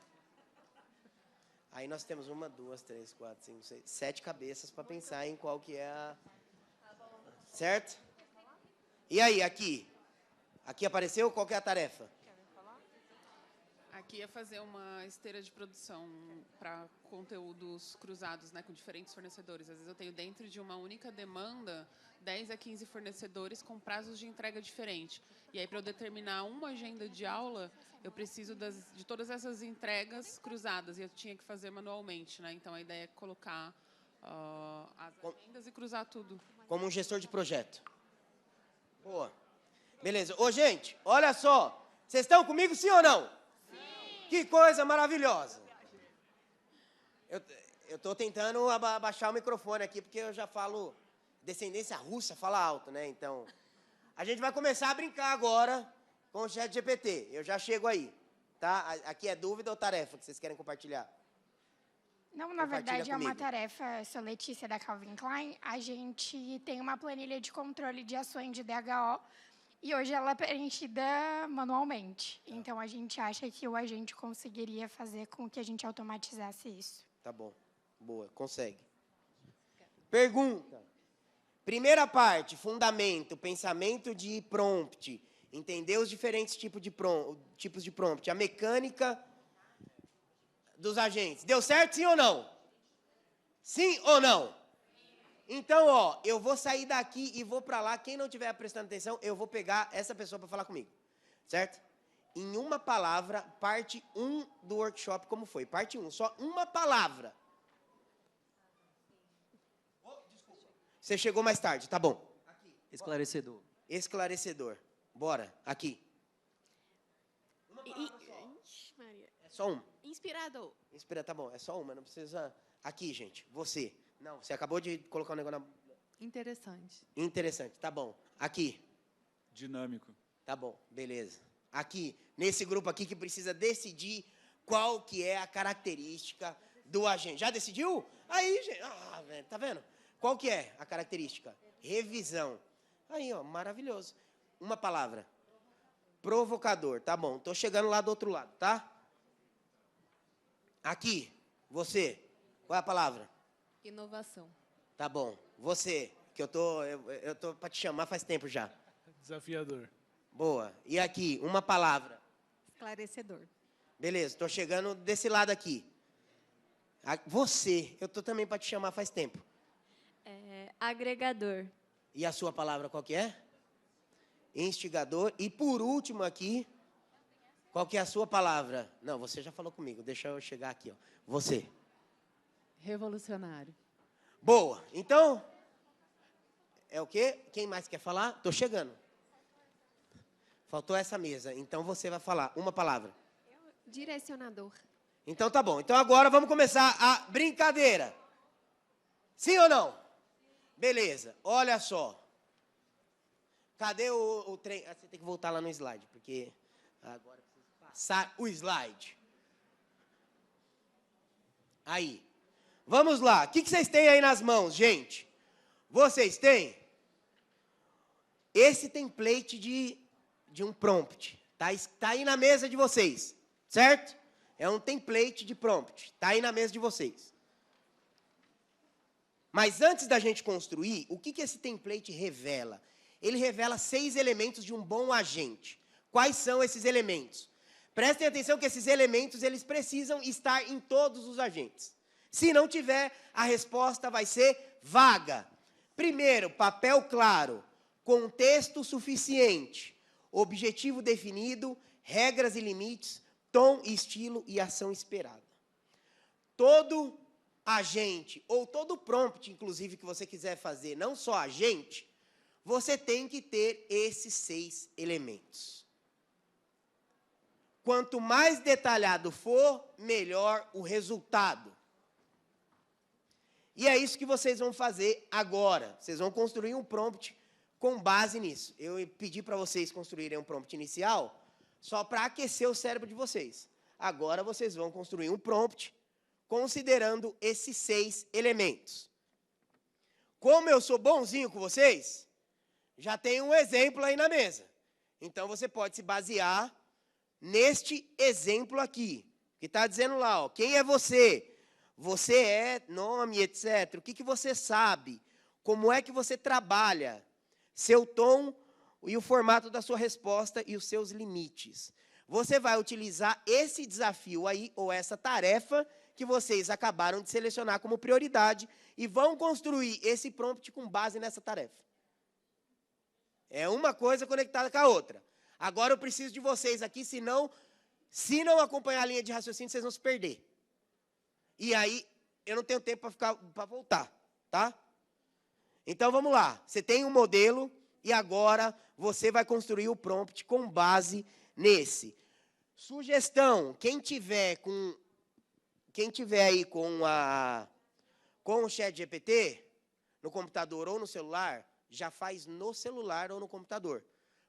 Aí nós temos 1, 2, 3, 4, 5, 6, 7 cabeças para pensar em qual que é a... Certo? E aí, aqui? Aqui apareceu? Qual que é a tarefa? Aqui é fazer uma esteira de produção para conteúdos cruzados, né, com diferentes fornecedores. Às vezes eu tenho dentro de uma única demanda 10 a 15 fornecedores com prazos de entrega diferentes. E aí, para eu determinar uma agenda de aula, eu preciso de todas essas entregas cruzadas. E eu tinha que fazer manualmente, né? Então, a ideia é colocar as agendas e cruzar tudo. Como um gestor de projeto. Boa. Beleza. Ô, gente, olha só. Vocês estão comigo, sim ou não? Sim. Que coisa maravilhosa. Eu estou tentando abaixar o microfone aqui, porque eu já falo... Descendência russa fala alto, né? Então, a gente vai começar a brincar agora com o ChatGPT. Eu já chego aí. Tá? Aqui é dúvida ou tarefa que vocês querem compartilhar? Não, na verdade é uma comigo. tarefa. Eu sou Letícia da Calvin Klein. A gente tem uma planilha de controle de ações de DHO e hoje ela é preenchida manualmente. Então a gente acha que o agente conseguiria fazer com que a gente automatizasse isso. Tá bom. Boa, consegue. Pergunta. Primeira parte, fundamento, pensamento de prompt. Entender os diferentes tipos de prompt. A mecânica dos agentes. Deu certo, sim ou não? Sim ou não? Então, ó, eu vou sair daqui e vou para lá. Quem não estiver prestando atenção, eu vou pegar essa pessoa para falar comigo. Certo? Em uma palavra, parte 1 do workshop, como foi? Parte 1, só uma palavra. Você chegou mais tarde, tá bom. Esclarecedor. Esclarecedor. Bora, aqui. Ixi, Maria. É só uma. Inspirador. Tá bom, é só uma, não precisa... Aqui, gente, você. Não, você acabou de colocar um negócio na... Interessante. Interessante, tá bom. Aqui. Dinâmico. Tá bom, beleza. Aqui, nesse grupo aqui que precisa decidir qual que é a característica do agente. Já decidiu? Aí, gente, velho, tá vendo? Qual que é a característica? Revisão. Aí, ó, maravilhoso. Uma palavra. Provocador, tá bom. Tô chegando lá do outro lado, tá? Aqui, você. Qual é a palavra? Inovação. Tá bom. Você, que eu tô para te chamar faz tempo já. Desafiador. Boa. E aqui, uma palavra. Esclarecedor. Beleza, tô chegando desse lado aqui. Você, eu tô também para te chamar faz tempo. Agregador. E a sua palavra qual que é? Instigador. E por último aqui, qual que é a sua palavra? Não, você já falou comigo, deixa eu chegar aqui, ó. Você. Revolucionário. Boa. Então, é o quê? Quem mais quer falar? Tô chegando. Faltou essa mesa, então você vai falar uma palavra. Direcionador. Então tá bom. Então agora vamos começar a brincadeira. Sim ou não? Beleza, olha só. Cadê o trem? Você tem que voltar lá no slide, porque agora precisa passar o slide. Aí. Vamos lá. O que vocês têm aí nas mãos, gente? Vocês têm esse template de um prompt. Tá aí na mesa de vocês, certo? É um template de prompt. Tá aí na mesa de vocês. Mas antes da gente construir, o que esse template revela? Ele revela 6 elementos de um bom agente. Quais são esses elementos? Prestem atenção que esses elementos eles precisam estar em todos os agentes. Se não tiver, a resposta vai ser vaga. Primeiro, papel claro, contexto suficiente, objetivo definido, regras e limites, tom e estilo e ação esperada. Todo agente, ou todo prompt, inclusive, que você quiser fazer, não só agente, você tem que ter esses 6 elementos. Quanto mais detalhado for, melhor o resultado. E é isso que vocês vão fazer agora. Vocês vão construir um prompt com base nisso. Eu pedi para vocês construírem um prompt inicial só para aquecer o cérebro de vocês. Agora vocês vão construir um prompt considerando esses 6 elementos. Como eu sou bonzinho com vocês, já tem um exemplo aí na mesa. Então, você pode se basear neste exemplo aqui, que está dizendo lá, ó, quem é você? Você é nome, etc. O que você sabe? Como é que você trabalha? Seu tom e o formato da sua resposta e os seus limites. Você vai utilizar esse desafio aí, ou essa tarefa, que vocês acabaram de selecionar como prioridade e vão construir esse prompt com base nessa tarefa. É uma coisa conectada com a outra. Agora eu preciso de vocês aqui, senão, se não acompanhar a linha de raciocínio, vocês vão se perder. E aí, eu não tenho tempo para voltar, tá? Então, vamos lá. Você tem um modelo e agora você vai construir o prompt com base nesse. Sugestão, quem tiver aí com o ChatGPT, no computador ou no celular, já faz no celular ou no computador.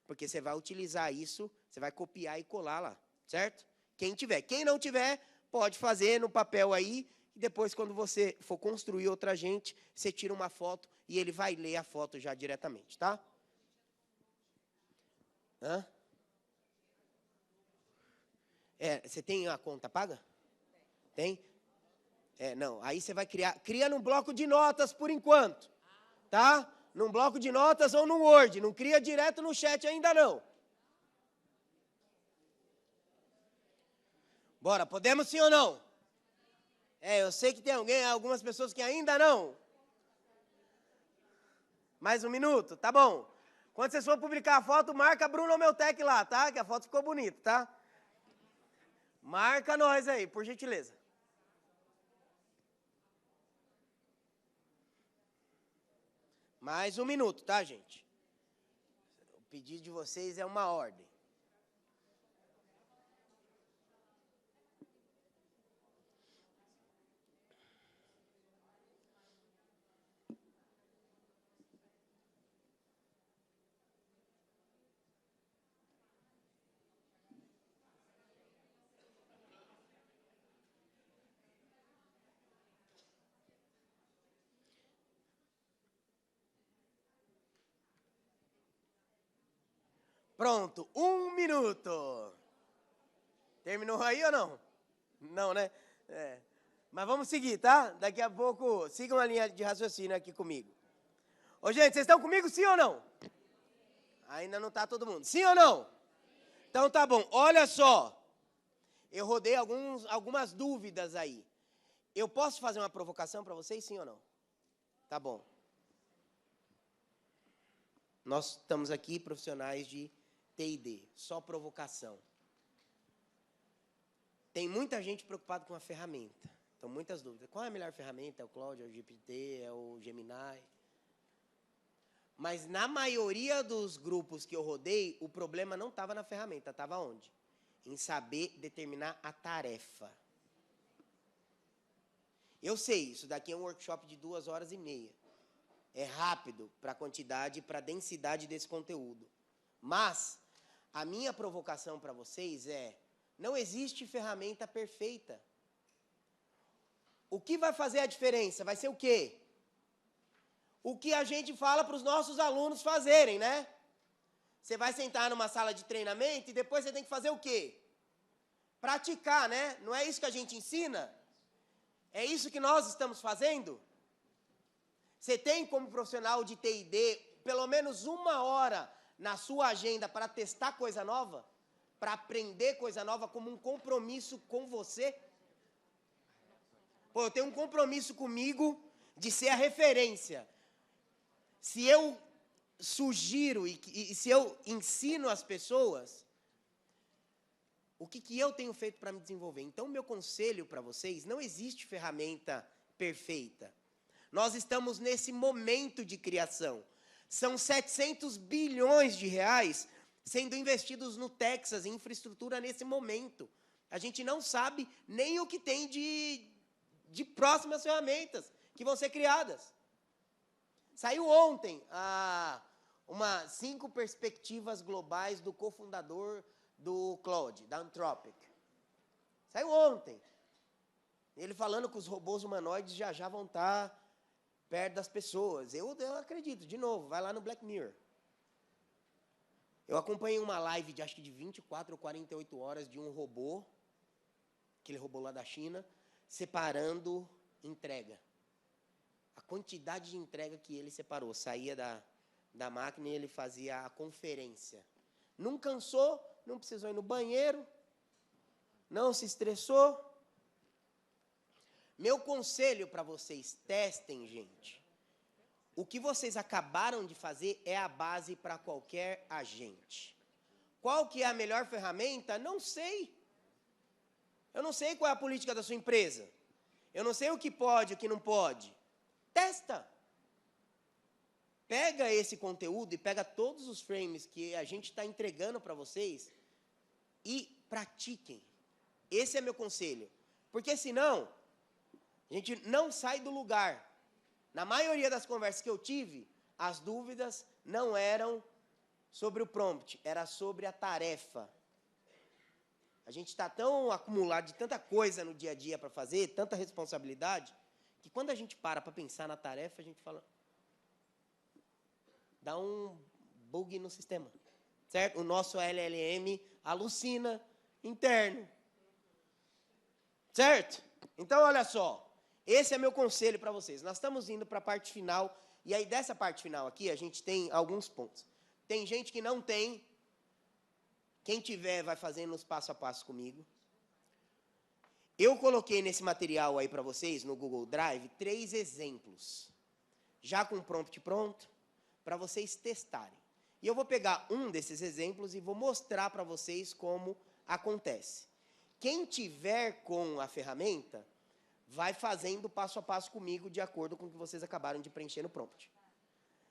Porque você vai utilizar isso, você vai copiar e colar lá, certo? Quem tiver. Quem não tiver, pode fazer no papel aí, e depois, quando você for construir outra agente, você tira uma foto e ele vai ler a foto já diretamente, tá? Hã? Você tem a conta paga? Tem? Não. Aí você vai cria num bloco de notas por enquanto, tá? Num bloco de notas ou num Word. Não cria direto no chat ainda não. Bora, podemos sim ou não? Eu sei que tem algumas pessoas que ainda não. Mais um minuto, tá bom. Quando vocês for publicar a foto, marca Bruno Omeltec lá, tá? Que a foto ficou bonita, tá? Marca nós aí, por gentileza. Mais um minuto, tá, gente? O pedido de vocês é uma ordem. Pronto, 1 minuto. Terminou aí ou não? Não, né? Mas vamos seguir, tá? Daqui a pouco, sigam a linha de raciocínio aqui comigo. Ô, gente, vocês estão comigo, sim ou não? Ainda não está todo mundo. Sim ou não? Então tá bom, olha só. Eu rodei algumas dúvidas aí. Eu posso fazer uma provocação para vocês, sim ou não? Tá bom. Nós estamos aqui profissionais de T&D, só provocação. Tem muita gente preocupada com a ferramenta. Então, muitas dúvidas. Qual é a melhor ferramenta? É o Claude, é o GPT, é o Gemini? Mas na maioria dos grupos que eu rodei, o problema não estava na ferramenta, estava onde? Em saber determinar a tarefa. Eu sei, isso daqui é um workshop de 2h30. É rápido para a quantidade e para a densidade desse conteúdo. Mas a minha provocação para vocês não existe ferramenta perfeita. O que vai fazer a diferença? Vai ser o quê? O que a gente fala para os nossos alunos fazerem, né? Você vai sentar numa sala de treinamento e depois você tem que fazer o quê? Praticar, né? Não é isso que a gente ensina? É isso que nós estamos fazendo? Você tem como profissional de T&D pelo menos 1 hora na sua agenda para testar coisa nova? Para aprender coisa nova como um compromisso com você? Pô, eu tenho um compromisso comigo de ser a referência. Se eu sugiro e se eu ensino as pessoas, o que eu tenho feito para me desenvolver? Então, meu conselho para vocês, não existe ferramenta perfeita. Nós estamos nesse momento de criação. São 700 bilhões de reais sendo investidos no Texas, em infraestrutura nesse momento. A gente não sabe nem o que tem de próximas ferramentas que vão ser criadas. Saiu ontem 5 perspectivas globais do cofundador do Claude, da Anthropic. Saiu ontem. Ele falando que os robôs humanoides já vão estar perto das pessoas. Eu acredito, de novo, vai lá no Black Mirror. Eu acompanhei uma live de acho que de 24 ou 48 horas de um robô, aquele robô lá da China, separando entrega. A quantidade de entrega que ele separou. Saía da máquina e ele fazia a conferência. Não cansou, não precisou ir no banheiro, não se estressou. Meu conselho para vocês, testem, gente. O que vocês acabaram de fazer é a base para qualquer agente. Qual que é a melhor ferramenta? Não sei. Eu não sei qual é a política da sua empresa. Eu não sei o que pode, o que não pode. Testa. Pega esse conteúdo e pega todos os frames que a gente está entregando para vocês e pratiquem. Esse é meu conselho. Porque senão, a gente não sai do lugar. Na maioria das conversas que eu tive, as dúvidas não eram sobre o prompt, era sobre a tarefa. A gente está tão acumulado de tanta coisa no dia a dia para fazer, tanta responsabilidade, que quando a gente para pensar na tarefa, a gente fala... Dá um bug no sistema, certo? O nosso LLM alucina interno, certo? Então, olha só, esse é meu conselho para vocês. Nós estamos indo para a parte final, e aí dessa parte final aqui, a gente tem alguns pontos. Tem gente que não tem. Quem tiver, vai fazendo os passo a passo comigo. Eu coloquei nesse material aí para vocês, no Google Drive, 3 exemplos. Já com o prompt pronto, para vocês testarem. E eu vou pegar um desses exemplos e vou mostrar para vocês como acontece. Quem tiver com a ferramenta, vai fazendo passo a passo comigo, de acordo com o que vocês acabaram de preencher no prompt.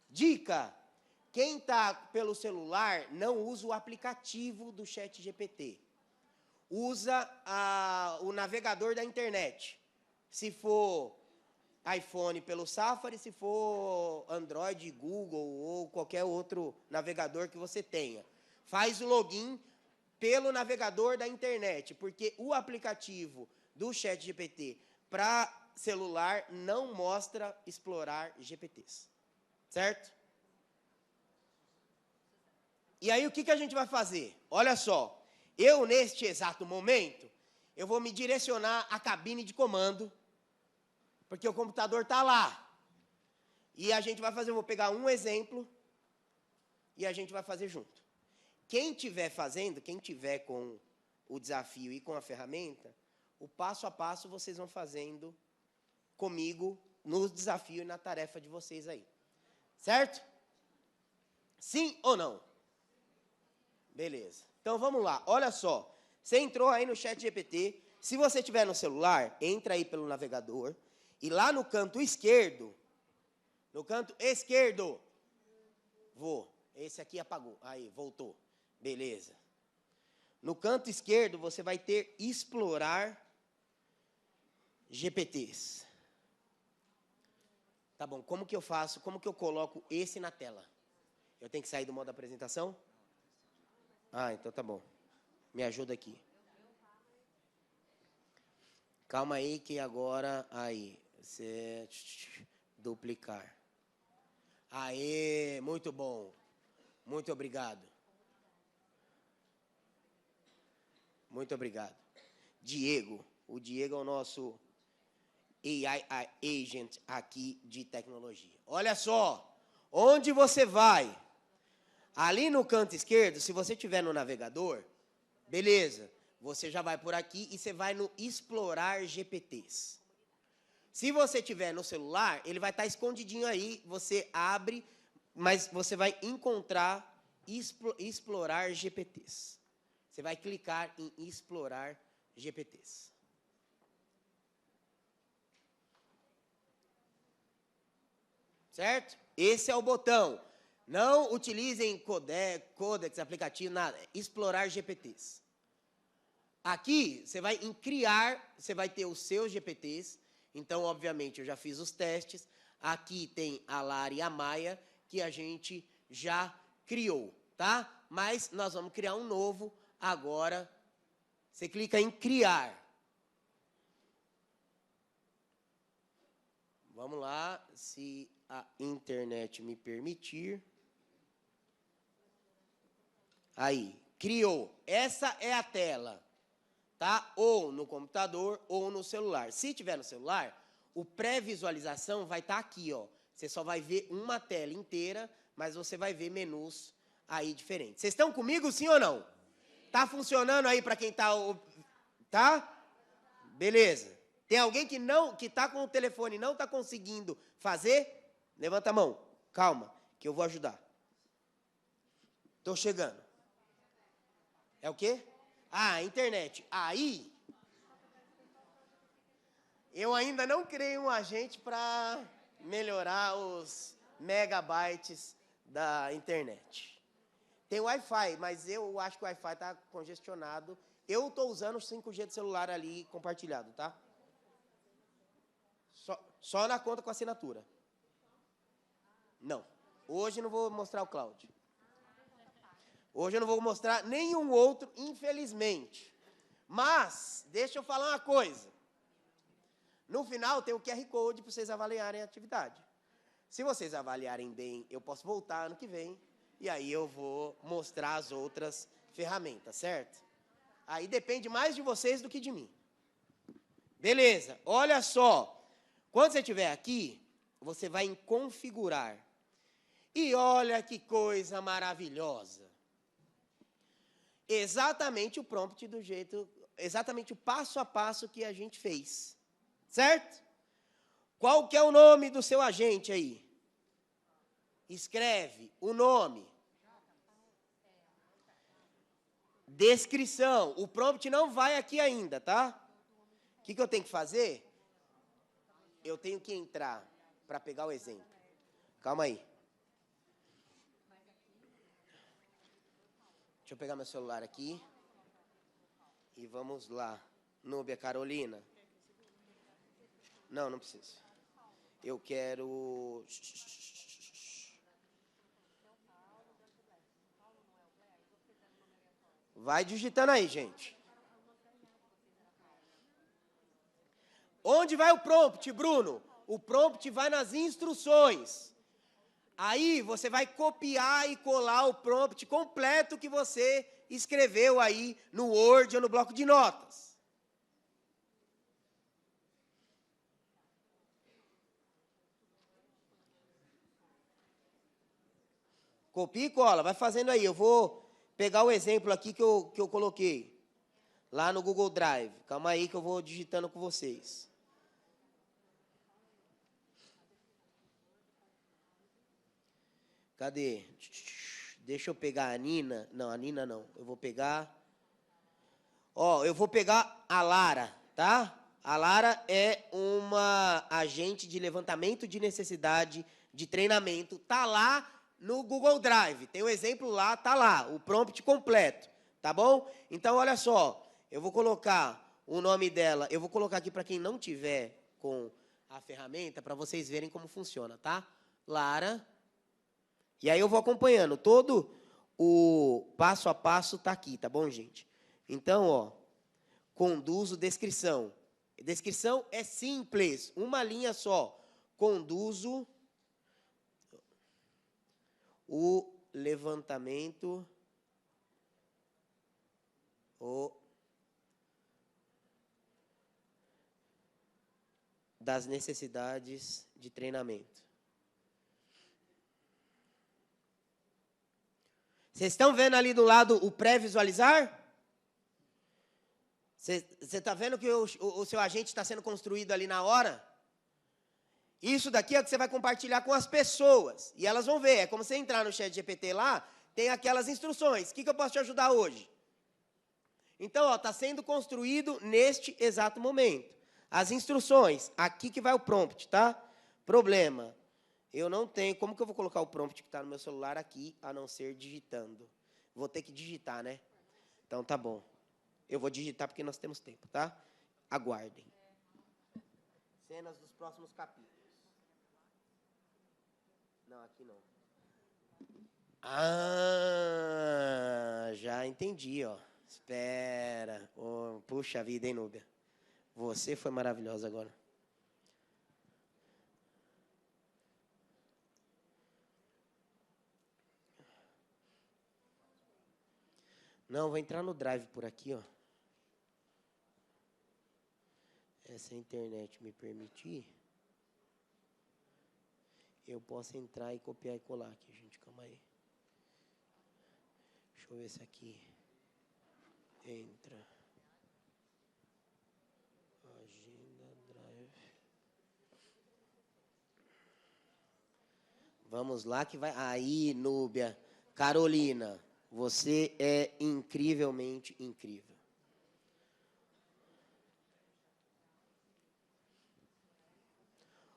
Dica! Quem está pelo celular, não usa o aplicativo do ChatGPT. Usa o navegador da internet. Se for iPhone, pelo Safari, se for Android, Google ou qualquer outro navegador que você tenha. Faz o login pelo navegador da internet, porque o aplicativo do ChatGPT para celular não mostra explorar GPTs. Certo? E aí, o que a gente vai fazer? Olha só, eu, neste exato momento, eu vou me direcionar à cabine de comando, porque o computador está lá. E a gente vai fazer, eu vou pegar um exemplo, e a gente vai fazer junto. Quem estiver fazendo, quem tiver com o desafio e com a ferramenta, o passo a passo vocês vão fazendo comigo no desafio e na tarefa de vocês aí. Certo? Sim ou não? Beleza. Então, vamos lá. Olha só. Você entrou aí no ChatGPT. Se você tiver no celular, entra aí pelo navegador. E lá no canto esquerdo, esse aqui apagou. Aí, voltou. Beleza. No canto esquerdo, você vai ter explorar GPTs. Tá bom, como que eu faço? Como que eu coloco esse na tela? Eu tenho que sair do modo apresentação? Ah, então tá bom. Me ajuda aqui. Calma aí que agora... Aí. Duplicar. Aê, muito bom. Muito obrigado. Muito obrigado. Diego. O Diego é o nosso AI agent aqui de tecnologia. Olha só. Onde você vai? Ali no canto esquerdo, se você estiver no navegador, beleza, você já vai por aqui e você vai no explorar GPTs. Se você estiver no celular, ele vai estar escondidinho aí, você abre, mas você vai encontrar explorar GPTs. Você vai clicar em explorar GPTs. Certo? Esse é o botão. Não utilizem codecs, aplicativo, nada. Explorar GPTs. Aqui, você vai em criar, você vai ter os seus GPTs. Então, obviamente, eu já fiz os testes. Aqui tem a Lara e a Maia, que a gente já criou, tá? Mas nós vamos criar um novo agora. Você clica em criar. Vamos lá, se a internet me permitir. Aí, criou. Essa é a tela, tá? Ou no computador ou no celular. Se tiver no celular, o pré-visualização vai estar aqui, ó. Você só vai ver uma tela inteira, mas você vai ver menus aí diferentes. Vocês estão comigo, sim ou não? Tá funcionando aí para quem tá? Tá? Beleza. Tem alguém que tá com o telefone e não tá conseguindo fazer? Levanta a mão. Calma, que eu vou ajudar. Tô chegando. É o quê? Ah, internet. Aí, eu ainda não criei um agente para melhorar os megabytes da internet. Tem Wi-Fi, mas eu acho que o Wi-Fi está congestionado. Eu estou usando o 5G de celular ali compartilhado, tá? Só na conta com assinatura. Não. Hoje não vou mostrar o cloud. Hoje eu não vou mostrar nenhum outro, infelizmente. Mas, deixa eu falar uma coisa. No final tem o QR Code para vocês avaliarem a atividade. Se vocês avaliarem bem, eu posso voltar ano que vem, e aí eu vou mostrar as outras ferramentas, certo? Aí depende mais de vocês do que de mim. Beleza, olha só. Quando você estiver aqui, você vai em configurar. E olha que coisa maravilhosa. Exatamente o prompt do jeito, exatamente o passo a passo que a gente fez. Certo? Qual que é o nome do seu agente aí? Escreve o nome. Descrição. O prompt não vai aqui ainda, tá? O que eu tenho que fazer? Eu tenho que entrar para pegar o exemplo. Calma aí. Deixa eu pegar meu celular aqui. E vamos lá. Núbia Carolina. Não, não preciso. Eu quero... Vai digitando aí, gente. Onde vai o prompt, Bruno? O prompt vai nas instruções. Aí você vai copiar e colar o prompt completo que você escreveu aí no Word ou no bloco de notas. Copia e cola, vai fazendo aí. Eu vou pegar o exemplo aqui que eu coloquei lá no Google Drive. Calma aí que eu vou digitando com vocês. Cadê? Deixa eu pegar a Nina. Não, a Nina não. Eu vou pegar... Ó, eu vou pegar a Lara, tá? A Lara é uma agente de levantamento de necessidade de treinamento. Tá lá no Google Drive. Tem o exemplo lá, tá lá. O prompt completo. Tá bom? Então, olha só. Eu vou colocar o nome dela. Eu vou colocar aqui para quem não tiver com a ferramenta, para vocês verem como funciona, tá? Lara... E aí eu vou acompanhando. Todo o passo a passo está aqui, tá bom, gente? Então, ó, conduzo descrição. Descrição é simples, uma linha só. Conduzo o levantamento das necessidades de treinamento. Vocês estão vendo ali do lado o pré-visualizar? Você está vendo que o seu agente está sendo construído ali na hora? Isso daqui é o que você vai compartilhar com as pessoas. E elas vão ver. É como você entrar no ChatGPT lá, tem aquelas instruções. O que eu posso te ajudar hoje? Então, está sendo construído neste exato momento. As instruções. Aqui que vai o prompt, tá? Problema. Eu não tenho... Como que eu vou colocar o prompt que está no meu celular aqui, a não ser digitando? Vou ter que digitar, né? Então, tá bom. Eu vou digitar porque nós temos tempo, tá? Aguardem. Cenas dos próximos capítulos. Não, aqui não. Ah, já entendi, ó. Espera. Oh, puxa vida, hein, Núbia? Você foi maravilhosa agora. Não, vou entrar no Drive por aqui, ó. Se a internet me permitir, eu posso entrar e copiar e colar aqui, gente. Calma aí. Deixa eu ver se aqui entra. Agenda, Drive. Vamos lá que vai... Aí, Núbia. Carolina. Você é incrivelmente incrível.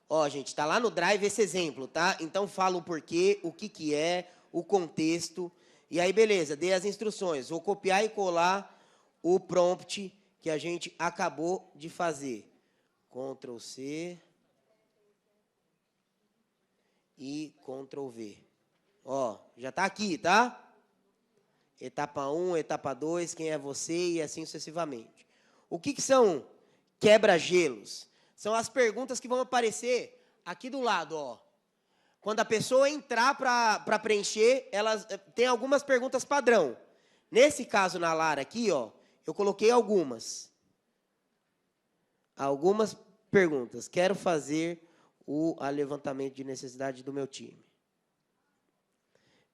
Ó, gente, está lá no Drive esse exemplo, tá? Então, fala o porquê, o que é, o contexto. E aí, beleza, dei as instruções. Vou copiar e colar o prompt que a gente acabou de fazer. Ctrl C e Ctrl V. Ó, já está aqui, tá? Etapa 1, etapa 2, quem é você e assim sucessivamente. O que são quebra-gelos? São as perguntas que vão aparecer aqui do lado, ó. Quando a pessoa entrar para preencher, elas tem algumas perguntas padrão. Nesse caso, na Lara aqui, ó, eu coloquei algumas. Algumas perguntas. Quero fazer o levantamento de necessidade do meu time.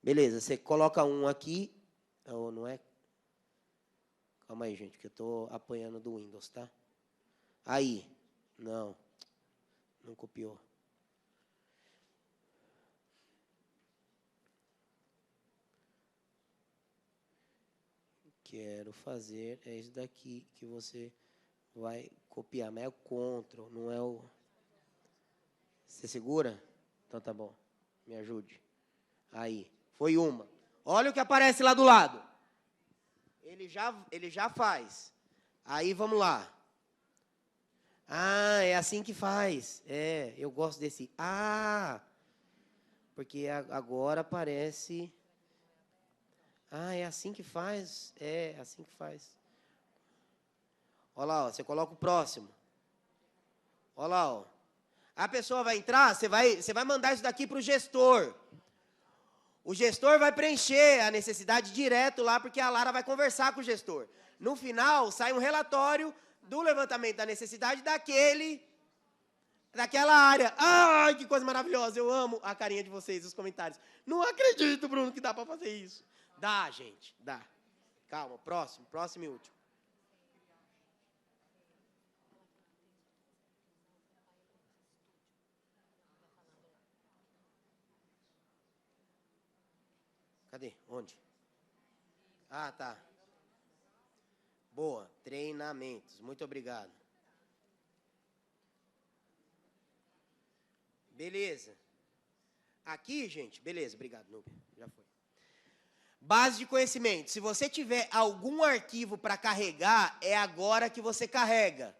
Beleza, você coloca um aqui. Ou não é? Calma aí, gente, que eu estou apanhando do Windows, tá? Aí. Não. Não copiou. Quero fazer, é isso daqui que você vai copiar, mas é o Ctrl, não é o... Você segura? Então tá bom, me ajude. Aí, foi uma. Olha o que aparece lá do lado. Ele já faz. Aí, vamos lá. Ah, é assim que faz. É, eu gosto desse. Ah, porque agora aparece... Ah, é assim que faz? É, assim que faz. Olha lá, ó, você coloca o próximo. Olha lá, ó. A pessoa vai entrar, você vai mandar isso daqui para o gestor. O gestor vai preencher a necessidade direto lá, porque a Lara vai conversar com o gestor. No final, sai um relatório do levantamento da necessidade daquela área. Ai, que coisa maravilhosa, eu amo a carinha de vocês, os comentários. Não acredito, Bruno, que dá para fazer isso. Dá, gente, dá. Calma, próximo e último. Cadê? Onde? Ah, tá. Boa, treinamentos. Muito obrigado. Beleza. Aqui, gente, beleza, obrigado, Núbia. Já foi. Base de conhecimento. Se você tiver algum arquivo para carregar, é agora que você carrega.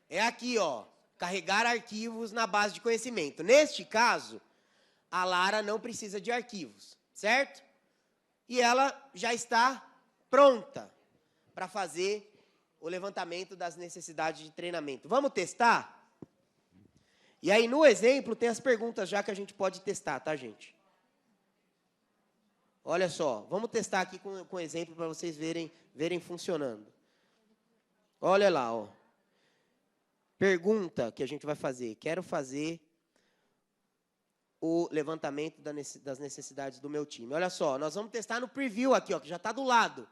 É aqui, ó. Carregar arquivos na base de conhecimento. Neste caso, a Lara não precisa de arquivos, certo? E ela já está pronta para fazer o levantamento das necessidades de treinamento. Vamos testar? E aí, no exemplo, tem as perguntas já que a gente pode testar, tá, gente? Olha só, vamos testar aqui com exemplo para vocês verem funcionando. Olha lá, ó. Pergunta que a gente vai fazer. Quero fazer o levantamento das necessidades do meu time. Olha só, nós vamos testar no preview aqui, ó, que já está do lado.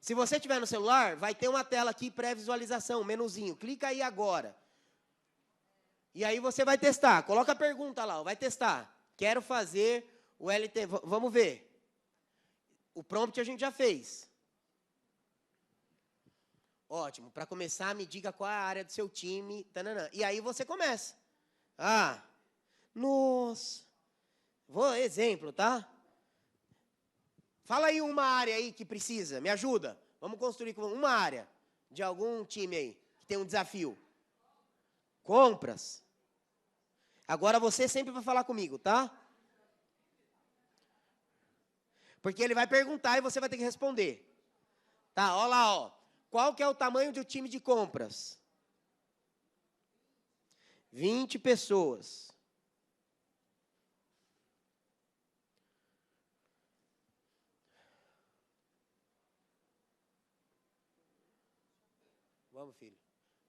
Se você tiver no celular, vai ter uma tela aqui pré-visualização, menuzinho. Clica aí agora. E aí você vai testar. Coloca a pergunta lá, ó, vai testar. Quero fazer o LT. Vamos ver. O prompt a gente já fez. Ótimo. Para começar, me diga qual é a área do seu time. Tananã. E aí você começa. Ah, nossa. Exemplo, tá? Fala aí uma área aí que precisa. Me ajuda. Vamos construir uma área de algum time aí que tem um desafio. Compras. Agora você sempre vai falar comigo, tá? Porque ele vai perguntar e você vai ter que responder. Tá, olha lá, ó. Qual que é o tamanho do time de compras? 20 pessoas. Vamos, filho.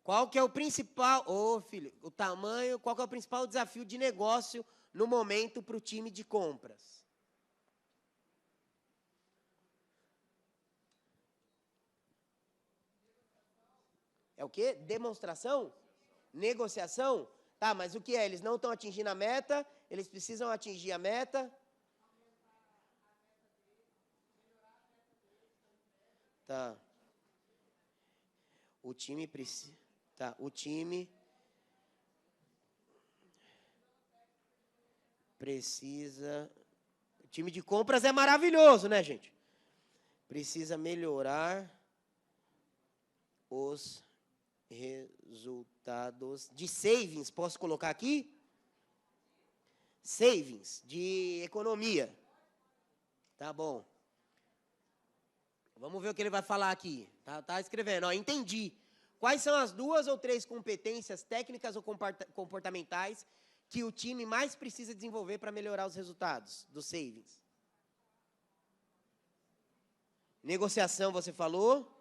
Qual que é o principal... filho, o tamanho... Qual que é o principal desafio de negócio no momento para o time de compras? É o quê? Demonstração? Negociação? Tá, mas o que é? Eles não estão atingindo a meta, eles precisam atingir a meta. Tá. O time precisa... Tá, o time precisa... O time de compras é maravilhoso, né, gente? Precisa melhorar os resultados de savings, posso colocar aqui? Savings, de economia. Tá bom. Vamos ver o que ele vai falar aqui. Tá escrevendo. Ó, entendi. Quais são as 2 ou 3 competências técnicas ou comportamentais que o time mais precisa desenvolver para melhorar os resultados dos savings? Negociação, você falou?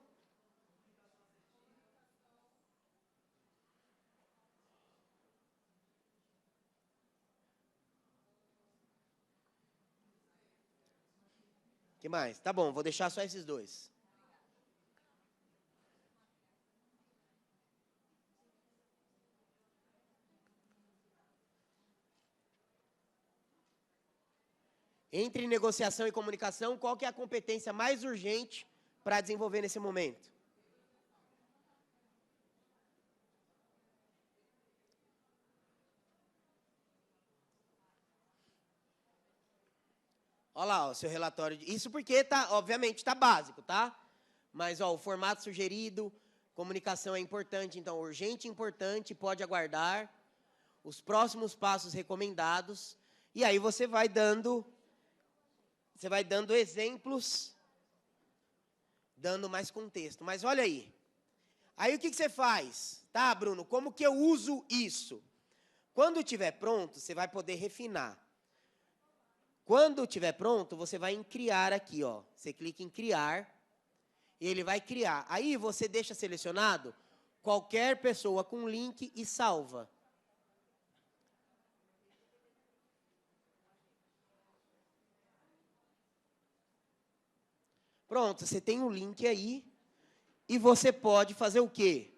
O que mais? Tá bom, vou deixar só esses 2. Entre negociação e comunicação, qual que é a competência mais urgente para desenvolver nesse momento? Olha lá, o seu relatório. Isso porque, obviamente, está básico, tá? Mas ó, o formato sugerido, comunicação é importante, então urgente e importante, pode aguardar. Os próximos passos recomendados. E aí você vai dando exemplos, dando mais contexto. Mas olha aí. Aí o que você faz? Tá, Bruno, como que eu uso isso? Quando estiver pronto, você vai poder refinar. Quando estiver pronto, você vai em criar aqui, ó. Você clica em criar e ele vai criar. Aí você deixa selecionado qualquer pessoa com link e salva. Pronto, você tem um link aí e você pode fazer o quê?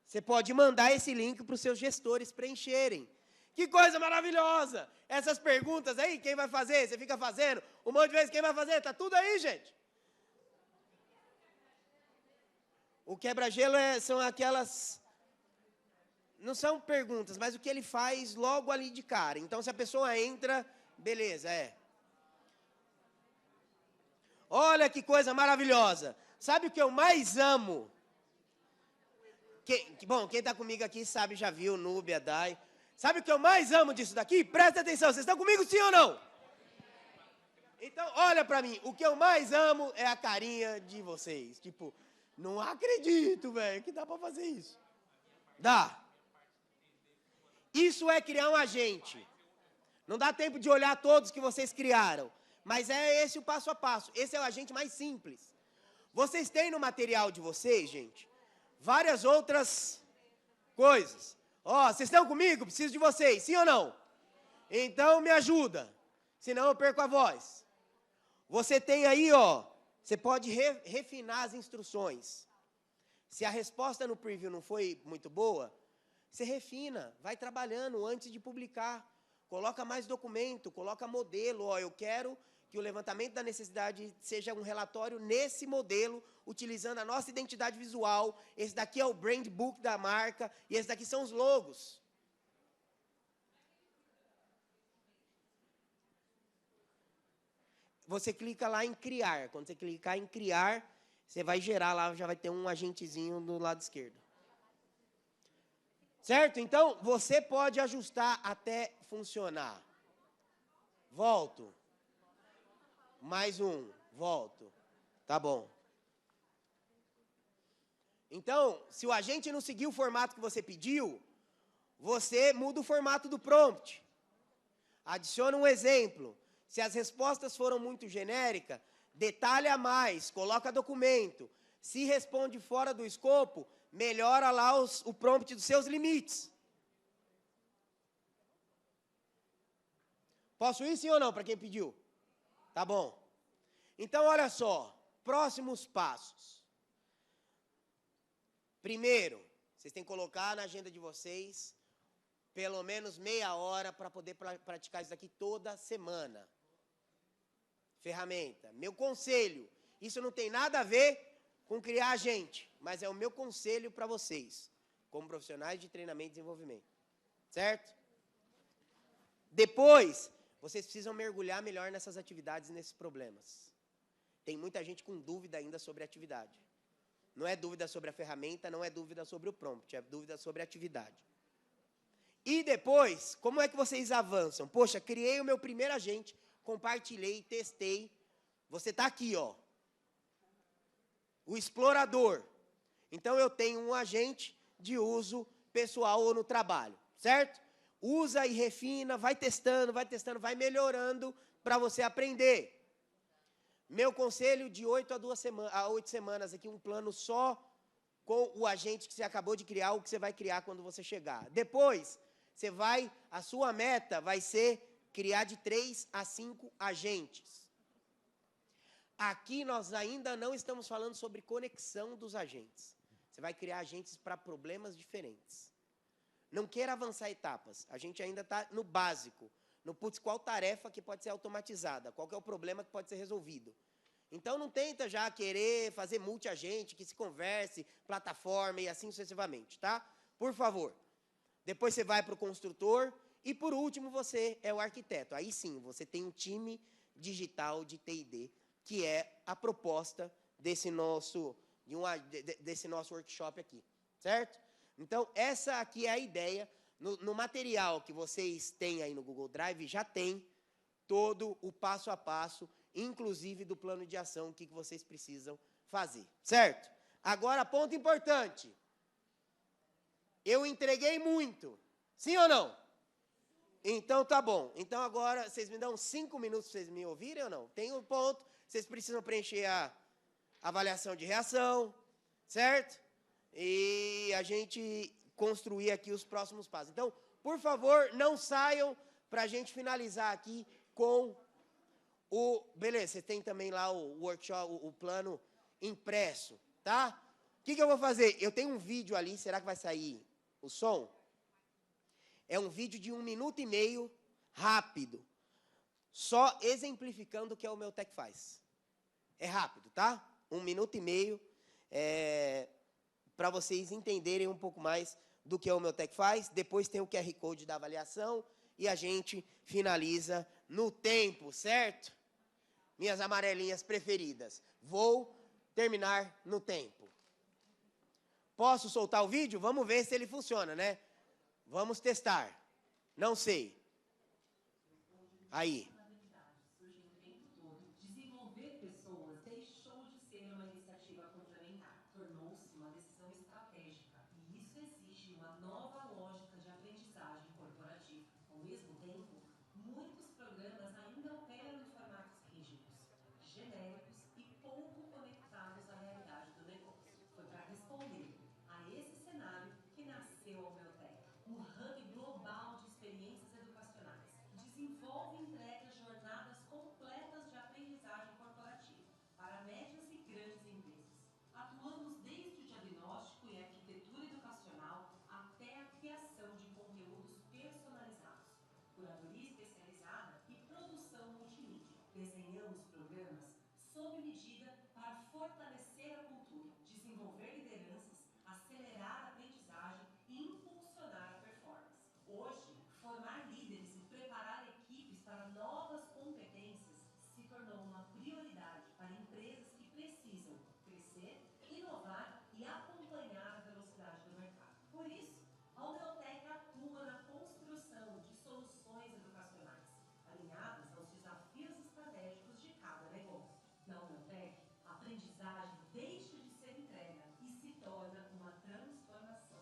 Você pode mandar esse link para os seus gestores preencherem. Que coisa maravilhosa! Essas perguntas aí, quem vai fazer? Você fica fazendo um monte de vezes, quem vai fazer? Tá tudo aí, gente. O quebra-gelo são aquelas... Não são perguntas, mas o que ele faz logo ali de cara. Então, se a pessoa entra, beleza, Olha que coisa maravilhosa. Sabe o que eu mais amo? Bom, quem está comigo aqui sabe, já viu, Núbia, Dai. Sabe o que eu mais amo disso daqui? Presta atenção, vocês estão comigo sim ou não? Então, olha para mim, o que eu mais amo é a carinha de vocês. Tipo, não acredito, velho, que dá para fazer isso. Dá. Isso é criar um agente. Não dá tempo de olhar todos que vocês criaram. Mas é esse o passo a passo. Esse é o agente mais simples. Vocês têm no material de vocês, gente, várias outras coisas. Ó, vocês estão comigo? Preciso de vocês, sim ou não? Então me ajuda, senão eu perco a voz. Você tem aí, ó, você pode refinar as instruções. Se a resposta no preview não foi muito boa, você refina, vai trabalhando antes de publicar. Coloca mais documento, coloca modelo. Ó, eu quero que o levantamento da necessidade seja um relatório nesse modelo, utilizando a nossa identidade visual. Esse daqui é o brand book da marca e esse daqui são os logos. Você clica lá em criar. Quando você clicar em criar, você vai gerar lá, já vai ter um agentezinho do lado esquerdo. Certo? Então, você pode ajustar até funcionar. Volto. Mais um. Volto. Tá bom. Então, se o agente não seguir o formato que você pediu, você muda o formato do prompt. Adiciona um exemplo. Se as respostas foram muito genéricas, detalha mais, coloca documento. Se responde fora do escopo, melhora lá o prompt dos seus limites. Posso ir sim ou não, para quem pediu? Tá bom. Então, olha só, próximos passos. Primeiro, vocês têm que colocar na agenda de vocês pelo menos meia hora para poder praticar isso aqui toda semana. Ferramenta. Meu conselho, isso não tem nada a ver com criar agente, mas é o meu conselho para vocês, como profissionais de treinamento e desenvolvimento. Certo? Depois, vocês precisam mergulhar melhor nessas atividades e nesses problemas. Tem muita gente com dúvida ainda sobre a atividade. Não é dúvida sobre a ferramenta, não é dúvida sobre o prompt, é dúvida sobre a atividade. E depois, como é que vocês avançam? Poxa, criei o meu primeiro agente, compartilhei, testei. Você está aqui, ó. o explorador. Então, eu tenho um agente de uso pessoal ou no trabalho, certo? Usa e refina, vai testando, vai melhorando para você aprender. Meu conselho, de 8 a 8 semanas aqui, um plano só com o agente que você acabou de criar, o que você vai criar quando você chegar. Depois, a sua meta vai ser criar de 3 a 5 agentes. Aqui nós ainda não estamos falando sobre conexão dos agentes. Você vai criar agentes para problemas diferentes. Não queira avançar etapas. A gente ainda está no básico. No putz, qual tarefa que pode ser automatizada? Qual que é o problema que pode ser resolvido? Então, não tenta já querer fazer multi-agente, que se converse, plataforma e assim sucessivamente, tá? Por favor. Depois você vai para o construtor. E, por último, você é o arquiteto. Aí sim, você tem um time digital de T&D, que é a proposta desse nosso workshop aqui, certo? Então, essa aqui é a ideia. No material que vocês têm aí no Google Drive, já tem todo o passo a passo, inclusive do plano de ação, o que vocês precisam fazer, certo? Agora, ponto importante. Eu entreguei muito, sim ou não? Então, tá bom. Então, agora, vocês me dão 5 minutos para vocês me ouvirem ou não? Tem um ponto, vocês precisam preencher a avaliação de reação, certo? E a gente construir aqui os próximos passos. Então, por favor, não saiam para a gente finalizar aqui com o... Beleza, você tem também lá o workshop, o plano impresso, tá? O que eu vou fazer? Eu tenho um vídeo ali, será que vai sair o som? É um vídeo de 1 minuto e meio, rápido, só exemplificando o que a Omeotec faz. É rápido, tá? 1 minuto e meio, para vocês entenderem um pouco mais do que a Omeotec faz. Depois tem o QR Code da avaliação e a gente finaliza no tempo, certo? Minhas amarelinhas preferidas. Vou terminar no tempo. Posso soltar o vídeo? Vamos ver se ele funciona, né? Vamos testar. Não sei. Aí. Desenvolver pessoas deixou de ser uma iniciativa complementar. Tornou-se uma decisão estratégica. E isso exige uma nova lógica de aprendizagem corporativa. Ao mesmo tempo, muitos programas ainda operam em formatos rígidos, genéricos e pouco conectados à realidade do negócio. Foi para responder a esse cenário que nasceu a Omeotec, um hub global de experiências educacionais. Desenvolve e entrega jornadas completas de aprendizagem corporativa para médias e grandes empresas. Atuamos desde o diagnóstico e arquitetura educacional até a criação de conteúdos personalizados, curadoria especializada e produção multimídia. Desenhamos programas sob medida para fortalecer a cultura, desenvolver lideranças, acelerar a aprendizagem e impulsionar a performance. Hoje, formar líderes e preparar equipes para novas competências se tornou uma prioridade para empresas que precisam crescer, inovar e acompanhar a velocidade do mercado. Por isso, a Omeotec atua na construção de soluções educacionais, alinhadas aos desafios estratégicos de cada negócio. Na Omeotec, a aprendizagem deixa de ser entrega e se torna uma transformação.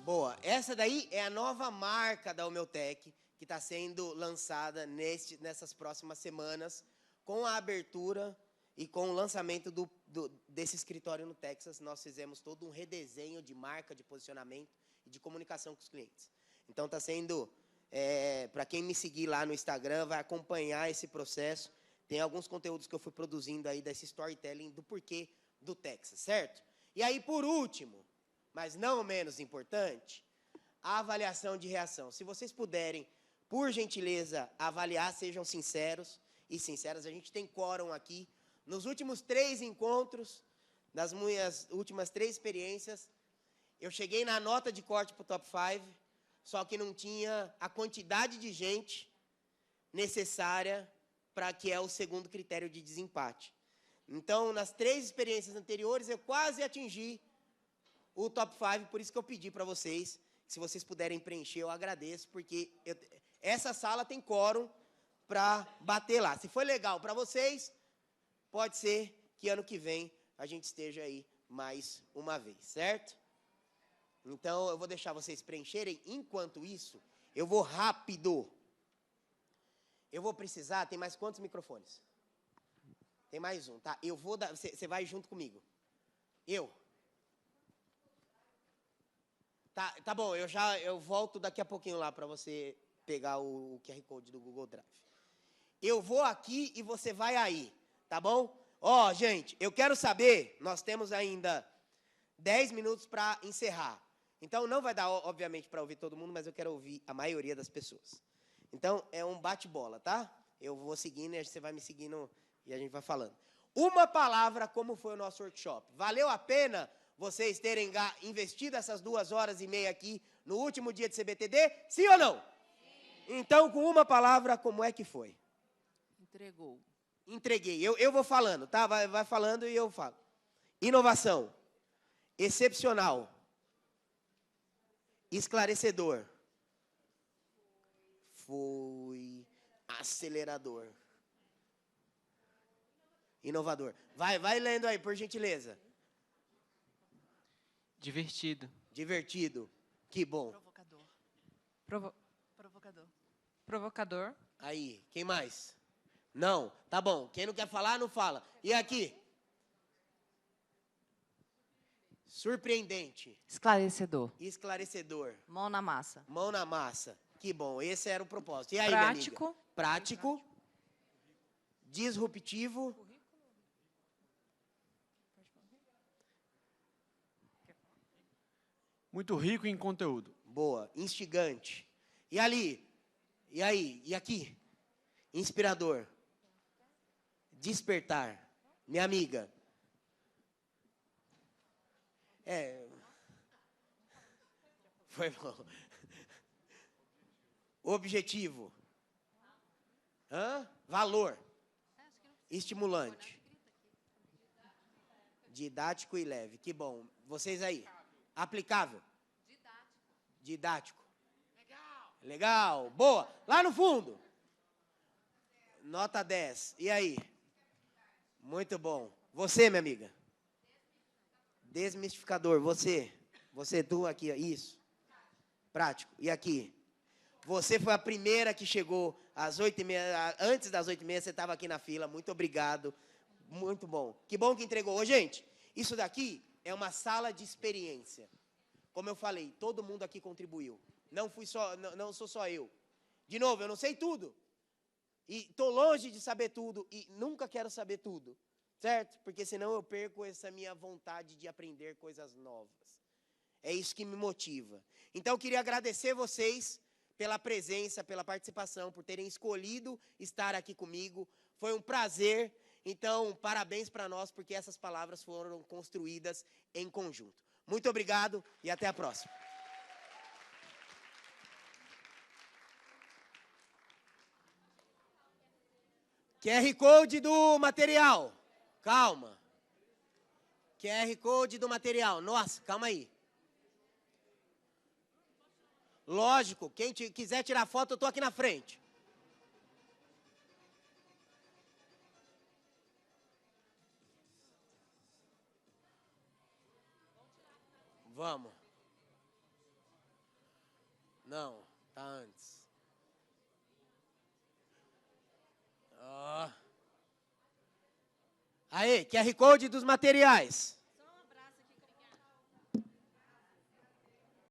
Boa. Essa daí é a nova marca da Omeotec, que está sendo lançada nessas próximas semanas, com a abertura e com o lançamento desse escritório no Texas. Nós fizemos todo um redesenho de marca, de posicionamento e de comunicação com os clientes. Então, está sendo... para quem me seguir lá no Instagram, vai acompanhar esse processo. Tem alguns conteúdos que eu fui produzindo aí desse storytelling do porquê do Texas, certo? E aí, por último, mas não menos importante, a avaliação de reação. Se vocês puderem, por gentileza, avaliar, sejam sinceros e sinceras. A gente tem quórum aqui. Nos últimos 3 encontros, nas minhas últimas 3 experiências, eu cheguei na nota de corte para o Top 5, só que não tinha a quantidade de gente necessária para que é o segundo critério de desempate. Então, nas 3 experiências anteriores, eu quase atingi o Top 5, por isso que eu pedi para vocês, se vocês puderem preencher, eu agradeço, porque essa sala tem quórum para bater lá. Se foi legal para vocês, pode ser que ano que vem a gente esteja aí mais uma vez, certo? Então, eu vou deixar vocês preencherem. Enquanto isso, eu vou rápido. Eu vou precisar, tem mais quantos microfones? Tem mais um, tá? Eu vou dar, você vai junto comigo. Tá bom, eu volto daqui a pouquinho lá para você pegar o QR Code do Google Drive. Eu vou aqui e você vai aí, tá bom? Ó, gente, eu quero saber, nós temos ainda 10 minutos para encerrar. Então, não vai dar, obviamente, para ouvir todo mundo, mas eu quero ouvir a maioria das pessoas. Então, é um bate-bola, tá? Eu vou seguindo e você vai me seguindo e a gente vai falando. Uma palavra, como foi o nosso workshop. Valeu a pena vocês terem investido essas 2h30 aqui no último dia de CBTD? Sim ou não? Sim. Então, com uma palavra, como é que foi? Entregou. Entreguei. Eu vou falando, tá? Vai falando e eu falo. Inovação. Excepcional. Esclarecedor. Foi acelerador. Inovador. Vai lendo aí, por gentileza. Divertido. Divertido. Que bom. Provocador. Provocador. Aí, quem mais? Não, tá bom. Quem não quer falar, não fala. E aqui? Surpreendente. Esclarecedor. Esclarecedor. Mão na massa. Mão na massa. Que bom, esse era o propósito. E aí, Prático. minha amiga? Prático. Disruptivo. Muito rico em conteúdo. Boa. Instigante. E ali? E aí? E aqui? Inspirador. Despertar. Minha amiga. Foi bom. Objetivo. Valor. Estimulante. Didático e leve. Que bom. Vocês aí. Aplicável. Didático. Legal. Boa. Lá no fundo. Nota 10. E aí? Muito bom. Você, minha amiga? Desmistificador. Você, tu aqui. Isso. Prático. E aqui? Você foi a primeira que chegou às 8h30. Antes das 8h30, você estava aqui na fila. Muito obrigado. Muito bom. Que bom que entregou. Ô, gente, isso daqui é uma sala de experiência. Como eu falei, todo mundo aqui contribuiu. Não sou só eu. De novo, eu não sei tudo. E estou longe de saber tudo. E nunca quero saber tudo. Certo? Porque senão eu perco essa minha vontade de aprender coisas novas. É isso que me motiva. Então, eu queria agradecer vocês pela presença, pela participação, por terem escolhido estar aqui comigo. Foi um prazer. Então, parabéns para nós, porque essas palavras foram construídas em conjunto. Muito obrigado e até a próxima. QR Code do material. Calma. QR Code do material. Nossa, calma aí. Lógico, quem quiser tirar foto, eu estou aqui na frente. Vamos. Não, tá antes. Aê, QR Code dos materiais.